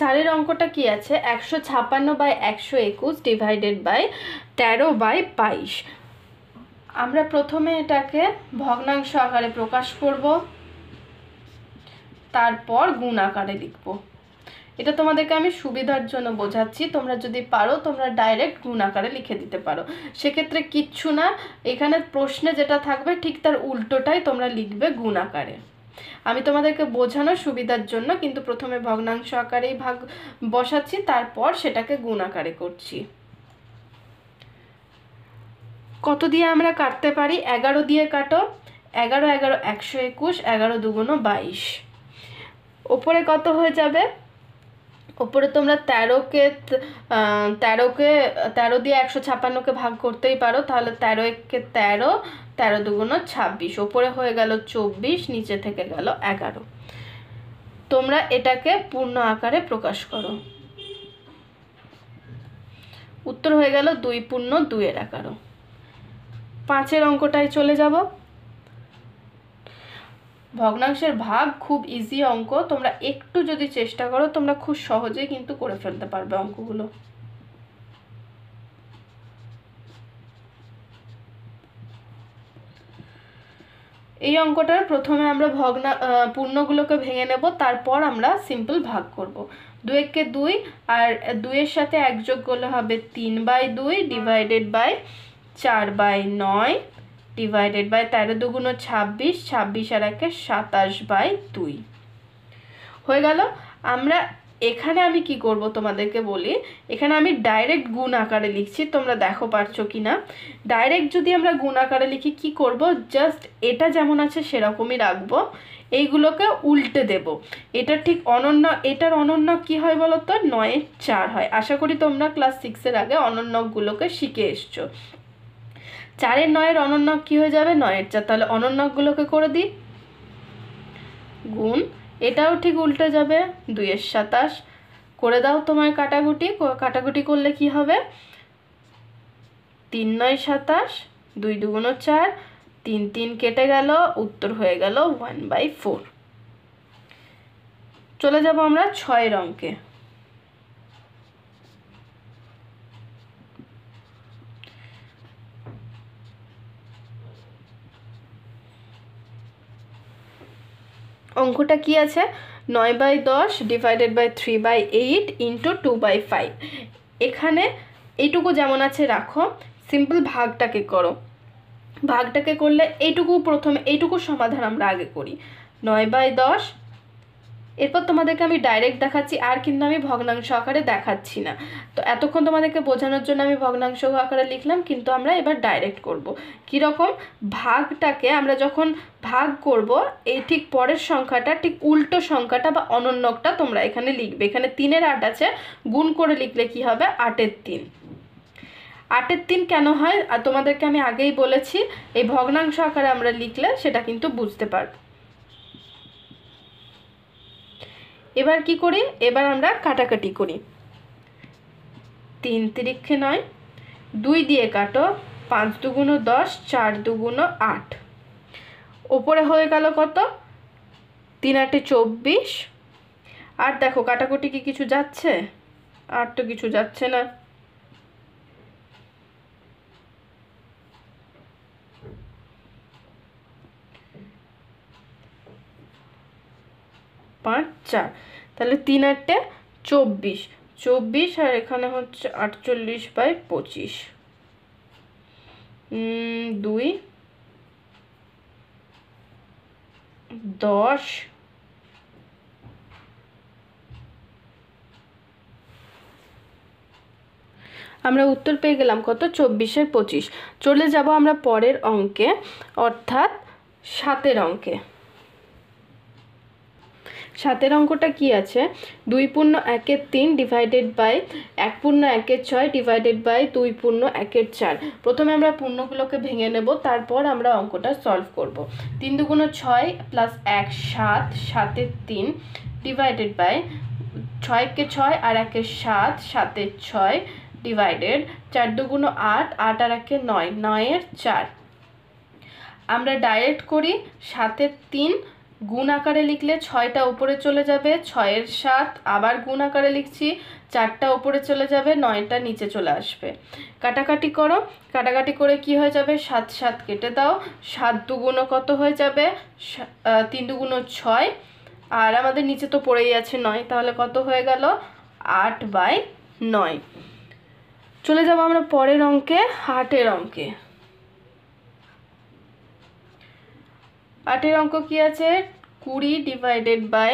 4 অঙ্কটা কি আছে, 156/121 ডিভাইডেড বাই 13/22। আমরা প্রথমে এটাকে ভগ্নাংশ আকারে প্রকাশ করব, তারপর গুণ আকারে লিখব। এটা তোমাদেরকে আমি সুবিধার জন্য বোঝাচ্ছি, তোমরা যদি পারো তোমরা ডাইরেক্ট গুণ আকারে লিখে দিতে পারো, সেক্ষেত্রে কিচ্ছু না। এখানে প্রশ্নে যেটা থাকবে ঠিক তার উল্টোটাই তোমরা লিখবে গুণ আকারে। আমি তোমাদেরকে বোঝানোর সুবিধার জন্য কিন্তু প্রথমে ভগ্নাংশ আকারেই বসাচ্ছি, তারপর সেটাকে গুণ আকারে করছি। কত দিয়ে আমরা কাটতে পারি, 11 দিয়ে কাটো। 11 11 121, 11 2 22। ওপরে কত হয়ে যাবে, ওপরে তোমরা 13 দিয়ে 156কে ভাগ করতেই পারো, তাহলে 13 1 13, 13 2 26, ওপরে হয়ে গেল 24, নিচে থেকে গেল 11। তোমরা এটাকে পূর্ণ আকারে প্রকাশ করো। উত্তর হয়ে গেল 2 পূর্ণ 2 এর 11। 5 অঙ্কটায় চলে যাব। ভগ্নাংশের ভাগ খুব ইজি অঙ্ক, তোমরা একটু যদি চেষ্টা করো তোমরা খুব সহজেই কিন্তু করে ফেলতে পারবে অঙ্কগুলো। এই অঙ্কটার প্রথমে আমরা পূর্ণগুলোকে ভেঙে নেব, তারপর আমরা সিম্পল ভাগ করব। 2 1 2, আর 2 এর সাথে 1 যোগ করলে হবে 3/2 ডিভাইডেড বাই 4/9 ডিভাইডেড বাই 13 2 26, 26 আর 1 27/2 হয়ে গেল। আমরা এখানে আমি কি করব তোমাদেরকে বলি, এখানে আমি ডাইরেক্ট গুণ আকারে লিখছি, তোমরা দেখো পারছো কি না। ডাইরেক্ট যদি আমরা গুণ আকারে লিখি কি করব, জাস্ট এটা যেমন আছে সেরকমই রাখবো, এইগুলোকে উল্টে দেব। এটা ঠিক অনন্য, এটার অনন্যক কি হয় বলো তো, 9 4 হয়। আশা করি তোমরা ক্লাস 6 আগে অনন্যকগুলোকে শিখে এসছো। 4 9 অনন্যক কি হয়ে যাবে, 9 4। তাহলে অনন্যকগুলোকে করে দিই, গুণ, এটাও ঠিক উল্টে যাবে, 2 27। করে দাও তোমার কাটাকুটি করলে কি হবে, 3 9 27, 2 2 4, 3 3 কেটে গেল, উত্তর হয়ে গেল 1/4। চলে যাব আমরা 6 অঙ্কে। অঙ্কটা কি আছে, 9/10 ডিভাইডেড বাই 3/8 ইন্টু 2/5। এখানে এইটুকু যেমন আছে রাখো, সিম্পল ভাগটাকে করো। ভাগটাকে করলে এইটুকু প্রথমে, এইটুকু সমাধান আমরা আগে করি। 9/10 এরপর তোমাদেরকে আমি ডাইরেক্ট দেখাচ্ছি, আর কিন্তু আমি ভগ্নাংশ আকারে দেখাচ্ছি না। তো এতক্ষণ তোমাদেরকে বোঝানোর জন্য আমি ভগ্নাংশ আকারে লিখলাম, কিন্তু আমরা এবার ডাইরেক্ট করব। কীরকম? ভাগটাকে আমরা যখন ভাগ করব, এই ঠিক পরের সংখ্যাটা ঠিক উল্টো সংখ্যাটা বা অনন্যকটা তোমরা এখানে লিখবে। এখানে 3-এর 8 আছে, গুণ করে লিখলে কি হবে? 8-এর 3। 8-এর 3 কেন হয় আর তোমাদেরকে আমি আগেই বলেছি, এই ভগ্নাংশ আকারে আমরা লিখলে সেটা কিন্তু বুঝতে পারব। এবার কি করি? এবার আমরা কাটাকাটি করি। 3 তিরিক্ষে 9, 2 দিয়ে কাটো, 5 দুগুণ 10, 4 দুগুণ 8। ওপরে হয়ে গেল কত? 3 8 24। আর দেখো কাটাকুটি কি কিছু যাচ্ছে? আর তো কিছু যাচ্ছে না। 5 4, তাহলে 3 8 24, 24 আর এখানে হচ্ছে 48/25। 2 10, আমরা উত্তর পেয়ে গেলাম কত? 24/25। চলে যাব আমরা পরের অঙ্কে, অর্থাৎ 7-এর অঙ্কে। 7-এর অঙ্কটা কি আছে? 2 পূর্ণ 1-এর 3 ডিভাইডেড বাই 1 পূর্ণ 1-এর 6 ডিভাইডেড বাই 2 পূর্ণ 1-এর 4। প্রথমে আমরা পূর্ণগুলোকে ভেঙে নেব, তারপর আমরা অঙ্কটা সলভ করব। 3 দুগুণ 6 প্লাস 1 7, 7-এর 3 ডিভাইডেড বাই 6-কে 6 আর 1-এর 7, 7-এর 6 ডিভাইডেড 4 দুগুণ 8, 8 আর 1-এ 9, 9-এর 4। আমরা ডাইরেক্ট করি। 7-এর 3 গুণ আকারে লিখলে 6টা উপরে চলে যাবে, 6-এর 7 আবার গুণ আকারে লিখছি, 4টা উপরে চলে যাবে, 9টা নিচে চলে আসবে। কাটাকাটি করো, কাটাকাটি করে কি হয়ে যাবে? 7 7 কেটে দাও, 7 দুগুণ কত হয়ে যাবে? 3 দুগুণ 6, আর আমাদের নিচে তো পড়েই আছে 9, তাহলে কত হয়ে গেল? 8/9। চলে যাব আমরা পরের অঙ্কে, 8-এর অঙ্কে। 8-এর অঙ্ক কি আছে? 20 ডিভাইডেড বাই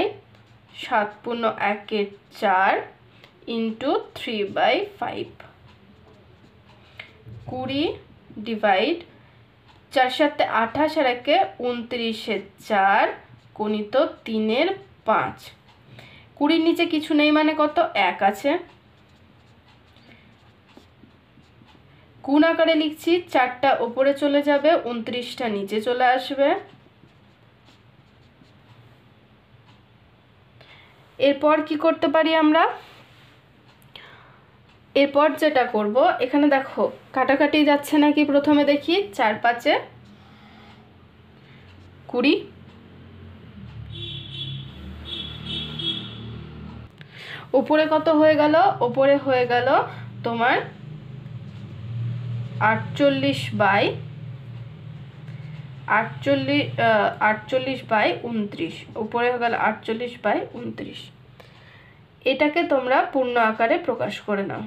7 পূর্ণ 1-এর 4 ইন্টু 3/5। 20 ডিভাইড 4 7 28 আর 1-এ 29-এর 4 গণিত 3-এর 5। 20-র নিচে কিছু নেই মানে কত? 1 আছে। গুণ আকারে লিখছি, 4টা ওপরে চলে যাবে, 29টা নিচে চলে আসবে। এরপর কি করতে পারি আমরা? এরপর যেটা করব, এখানে দেখো কাটাকাটি যাচ্ছে নাকি প্রথমে দেখি। 4 5 20, উপরে কত হয়ে গেল? উপরে হয়ে গেল তোমার 48/29, উপরে হয়ে গেল 48/29। এটাকে তোমরা পূর্ণ আকারে প্রকাশ করে নাও।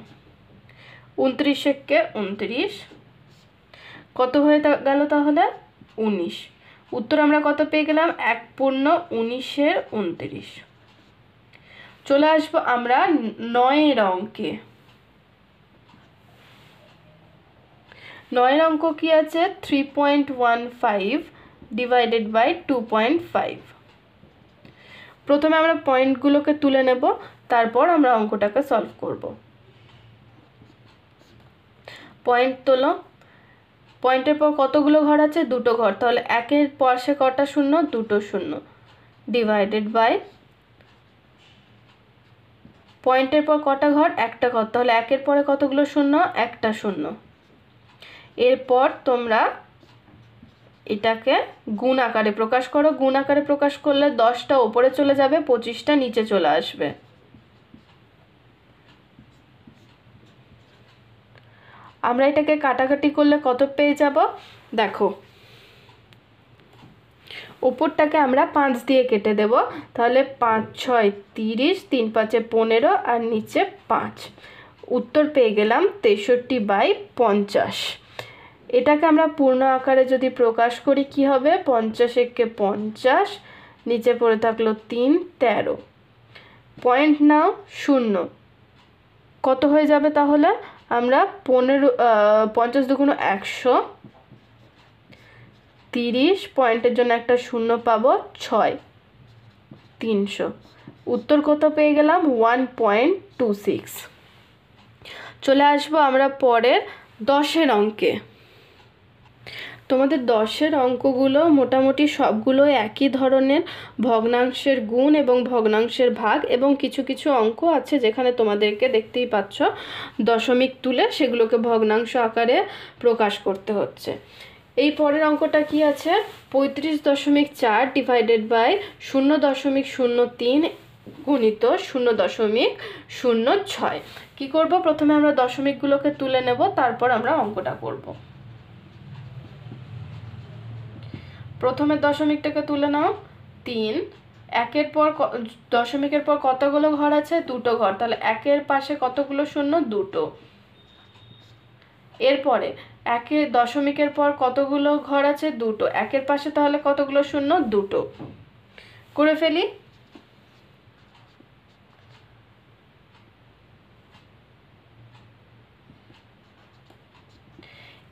29-একে 29, কত হয়ে গেল তাহলে? 19। উত্তর আমরা কত পেয়ে গেলাম? 1 পূর্ণ 19-এর 29। চলে আসবো আমরা 9-এর অঙ্কে। 9-এর অঙ্ক কি আছে? 3.15 ডিভাইডেড বাই 2.5। প্রথমে আমরা পয়েন্টগুলোকে তুলে নেব, তারপর আমরা অঙ্কটাকে সলভ করব। পয়েন্ট তোলো। পয়েন্টের পর কতগুলো ঘর আছে? 2টো ঘর, তাহলে 1-এর পাশে কটা শূন্য? 2টো শূন্য, ডিভাইডেড বাই পয়েন্টের পর কটা ঘর? 1টা ঘর, তাহলে 1-এর পরে কতগুলো শূন্য? 1টা শূন্য। এরপর তোমরা এটাকে গুণ আকারে প্রকাশ করো। গুণ আকারে প্রকাশ করলে 10টা ওপরে চলে যাবে, 25টা নিচে চলে আসবে। আমরা এটাকে কাটাকাটি করলে কত পেয়ে যাব? দেখো, উপরটাকে আমরা 5 দিয়ে কেটে দেব, তাহলে 5 6 30, 3 5 15 আর নিচে 5। উত্তর পেয়ে গেলাম 63/50। এটাকে আমরা পূর্ণ আকারে যদি প্রকাশ করি কি হবে? 50 একে 50 নিচে পড়ে থাকলো 3, 13। পয়েন্ট নাও 0, কত হয়ে যাবে তাহলে? আমরা 50 দুগুণ 100, 30 পয়েন্টের জন্য একটা 0 পাবো, 6, 300। উত্তর কত পেয়ে গেলাম? 1.26। চলে আসবো আমরা পরের 10-এর অঙ্কে। তোমাদের 10-এর অঙ্কগুলো মোটামুটি সবগুলো একই ধরনের, ভগ্নাংশের গুণ এবং ভগ্নাংশের ভাগ, এবং কিছু কিছু অঙ্ক আছে যেখানে তোমাদেরকে দেখতেই পাচ্ছ দশমিক তুলে সেগুলোকে ভগ্নাংশ আকারে প্রকাশ করতে হচ্ছে। এই পরের অঙ্কটা কি আছে? 35.4 ডিভাইডেড বাই 0.03 গুণিত 0.06। কি করব? প্রথমে আমরা দশমিকগুলোকে তুলে নেব, তারপর আমরা অঙ্কটা করব। প্রথমে দশমিকটাকে তুলে নাও, 3। একের পর দশমিকের পর কতগুলো ঘর আছে? 2টো ঘর, তাহলে একের পাশে কতগুলো শূন্য? 2টো। এরপরে দশমিকের পর কতগুলো ঘর আছে? 2টো, একের পাশে তাহলে কতগুলো শূন্য? 2টো। করে ফেলি।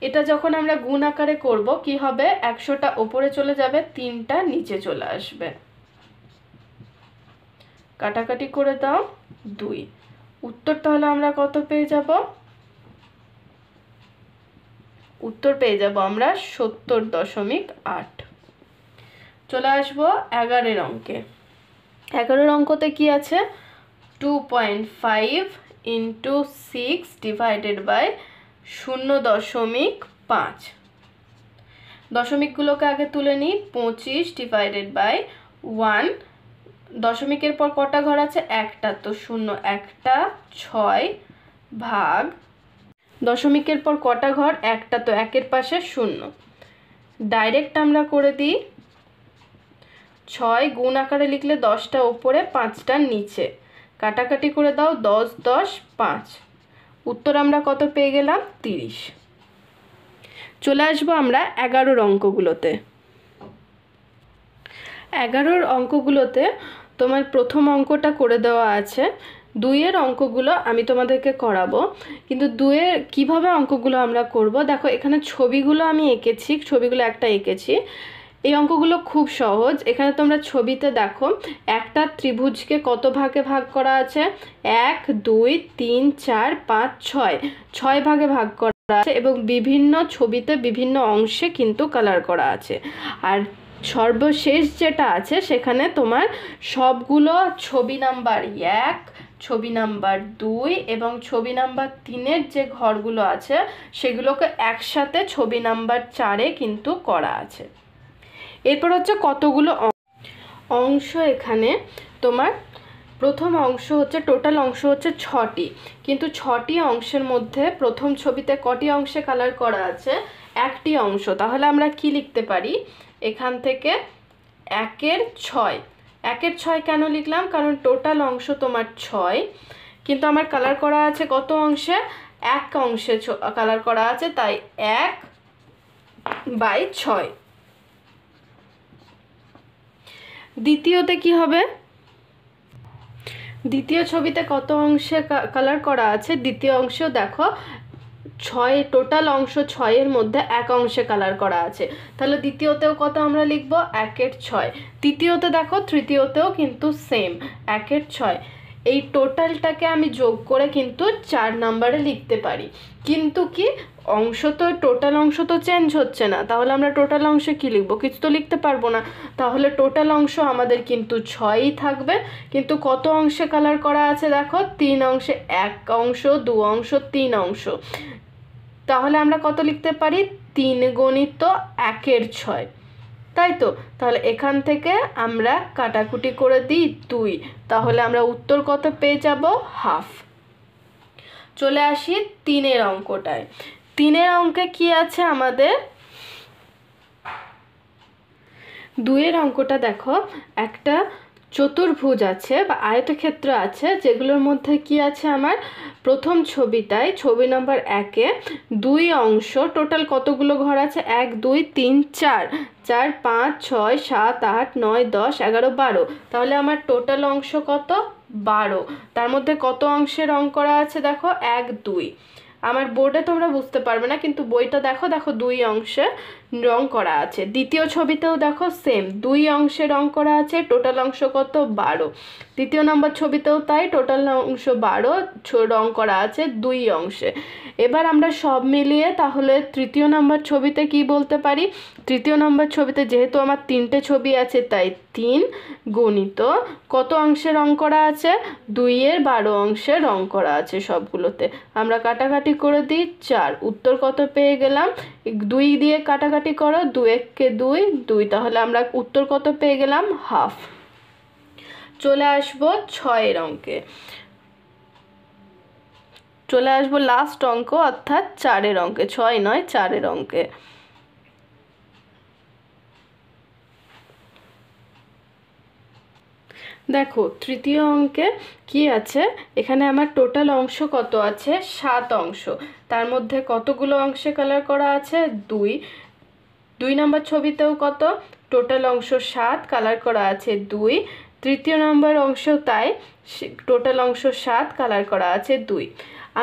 এটা যখন আমরা গুণ আকারে করব কি হবে? 100টা ওপরে চলে যাবে, 3টা নিচে চলে আসবে। কাটাকাটি করে দাও, 2। উত্তর তাহলে আমরা কত পেয়ে যাব? উত্তর পেয়ে যাব আমরা 70.8। চলে আসবো 11-এর অঙ্কে। 11-এর অঙ্কতে কি আছে? 2.5 × 6 ডিভাইডেড বাই 0.5। দশমিকগুলোকে আগে তুলে নিই। 25 ডিভাইডেড বাই 1। দশমিকের পর কটা ঘর আছে? একটা, তো 0 একটা, 6 ভাগ দশমিকের পর কটা ঘর? একটা, তো একের পাশে 0। ডাইরেক্ট আমরা করে দিই। 6 গুণ আকারে লিখলে 10টা ওপরে, 5টা নিচে। কাটাকাটি করে দাও, 10, 10, 5। উত্তর আমরা কত পেয়ে গেলাম? 30। চলে আসবো আমরা 11-এর অঙ্কগুলোতে। 11-এর অঙ্কগুলোতে তোমার প্রথম অঙ্কটা করে দেওয়া আছে। 2-এর অঙ্কগুলো আমি তোমাদেরকে করাবো, কিন্তু 2-এর কীভাবে অঙ্কগুলো আমরা করব দেখো, এখানে ছবিগুলো আমি এঁকেছি, ছবিগুলো একটা এঁকেছি। এই অঙ্কগুলো খুব সহজ। এখানে তোমরা ছবিতে দেখো একটা ত্রিভুজকে কত ভাগে ভাগ করা আছে? 1, 2, 3, 4, 5, 6, 6 ভাগে ভাগ করা আছে, এবং বিভিন্ন ছবিতে বিভিন্ন অংশে কিন্তু কালার করা আছে। আর সর্বশেষ যেটা আছে সেখানে তোমার সবগুলো ছবি নাম্বার 1, ছবি নাম্বার 2 এবং ছবি নাম্বার 3-এর যে ঘরগুলো আছে সেগুলোকে একসাথে ছবি নাম্বার 4-এ কিন্তু করা আছে। এরপর হচ্ছে কতগুলো অংশ। এখানে তোমার প্রথম অংশ হচ্ছে, টোটাল অংশ হচ্ছে 6টি, কিন্তু 6টি অংশের মধ্যে প্রথম ছবিতে কটি অংশে কালার করা আছে? 1টি অংশ। তাহলে আমরা কি লিখতে পারি? এখান থেকে 1-এর 6। 1-এর 6 কেন লিখলাম? কারণ টোটাল অংশ তোমার 6, কিন্তু আমার কালার করা আছে কত অংশে? 1 অংশে কালার করা আছে, তাই 1/6। দ্বিতীয়তে কি হবে? দ্বিতীয় ছবিতে কত অংশে কালার করা আছে? দ্বিতীয় অংশেও দেখো 6, টোটাল অংশ 6-এর মধ্যে 1 অংশে কালার করা আছে, তাহলে দ্বিতীয়তেও কত আমরা লিখব? 1-এর 6। তৃতীয়তে দেখো, তৃতীয়তেও কিন্তু সেম 1-এর 6। এই টোটালটাকে আমি যোগ করে কিন্তু 4 নম্বরে লিখতে পারি, কিন্তু কি অংশ তো, টোটাল অংশ তো চেঞ্জ হচ্ছে না, তাহলে আমরা টোটাল অংশে কি লিখব? কিছু তো লিখতে পারবো না। তাহলে টোটাল অংশ আমাদের কিন্তু 6ই থাকবে, কিন্তু কত অংশে কালার করা আছে দেখো? 3 অংশে, 1 অংশ, 2 অংশ, 3 অংশ। তাহলে আমরা কত লিখতে পারি? 3 × 1-এর 6, তাই তো? তাহলে এখান থেকে আমরা কাটাকুটি করে দিই 2, তাহলে আমরা উত্তর কত পেয়ে যাব? হাফ। চলে আসি 3-এর অঙ্কটায়। 3-এর অঙ্কে কি আছে আমাদের? 2-এর অঙ্কটা দেখো, একটা চতুর্ভুজ আছে বা আয়তক্ষেত্র আছে, যেগুলোর মধ্যে কি আছে আমার প্রথম ছবিটায় ছবি নম্বর 1-এ 2 অংশ, টোটাল কতগুলো ঘর আছে 1 2 3 4, 4 5 6 7 8 9 10 11 12, তাহলে আমার টোটাল অংশ কত 12। তার মধ্যে কত অংশে রং করা আছে দেখো 1 2, আমার বোর্ডে তোমরা বুঝতে পারবে না কিন্তু বইটা দেখো 2 অংশে রং করা আছে। দ্বিতীয় ছবিতেও দেখো সেম 2 অংশে রং করা আছে, টোটাল অংশ কত 12। দ্বিতীয় নম্বর ছবিতেও তাই, টোটাল অংশ 12, রং করা আছে 2 অংশে। এবার আমরা সব মিলিয়ে তাহলে তৃতীয় নম্বর ছবিতে কি বলতে পারি, তৃতীয় নম্বর ছবিতে যেহেতু আমার 3টে ছবি আছে তাই 3 গুণিত কত অংশে রং করা আছে 2-এর 12 অংশে রং করা আছে সবগুলোতে। আমরা কাটাকাটি করে দিই 4, উত্তর কত পেয়ে গেলাম 2 দিয়ে কাটাকাটি করো, 2 1 2 2, তাহলে আমরা উত্তর কত পেয়ে গেলাম হাফ। চলে আসবো 6-এর অঙ্কে, চলে আসবো লাস্ট অঙ্ক অর্থাৎ 4-এর অঙ্কে, 6 নয় 4-এর অঙ্কে। দেখো তৃতীয় অঙ্কে কি আছে, এখানে আমার টোটাল অংশ কত আছে 7 অংশ, তার মধ্যে কতগুলো অংশে কালার করা আছে 2। 2 নম্বর ছবিতেও কত টোটাল অংশ 7, কালার করা আছে 2। তৃতীয় নম্বর অংশ তাই, টোটাল অংশ 7, কালার করা আছে 2।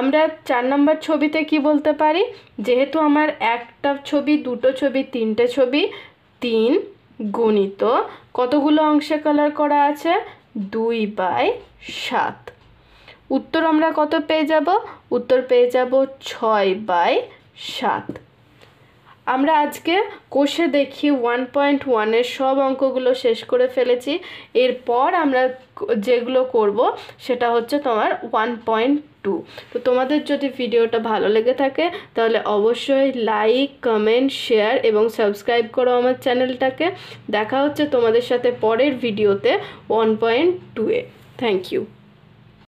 আমরা 4 নম্বর ছবিতে কি বলতে পারি, যেহেতু আমার একটা ছবি, দুটো ছবি, 3টে ছবি, 3 গুণিত কতগুলো অংশে কালার করা আছে 2/7। উত্তর আমরা কত পেয়ে যাব, উত্তর পেয়ে যাব 6/7। আমরা আজকে কোষে দেখি 1.1-এর সব অঙ্কগুলো শেষ করে ফেলেছি। এরপর আমরা যেগুলো করব সেটা হচ্ছে তোমার 1.2। তো তোমাদের যদি ভিডিওটা ভালো লেগে থাকে তাহলে অবশ্যই লাইক, কমেন্ট, শেয়ার এবং সাবস্ক্রাইব করো আমার চ্যানেলটাকে। দেখা হচ্ছে তোমাদের সাথে পরের ভিডিওতে 1.2-এ। Thank you.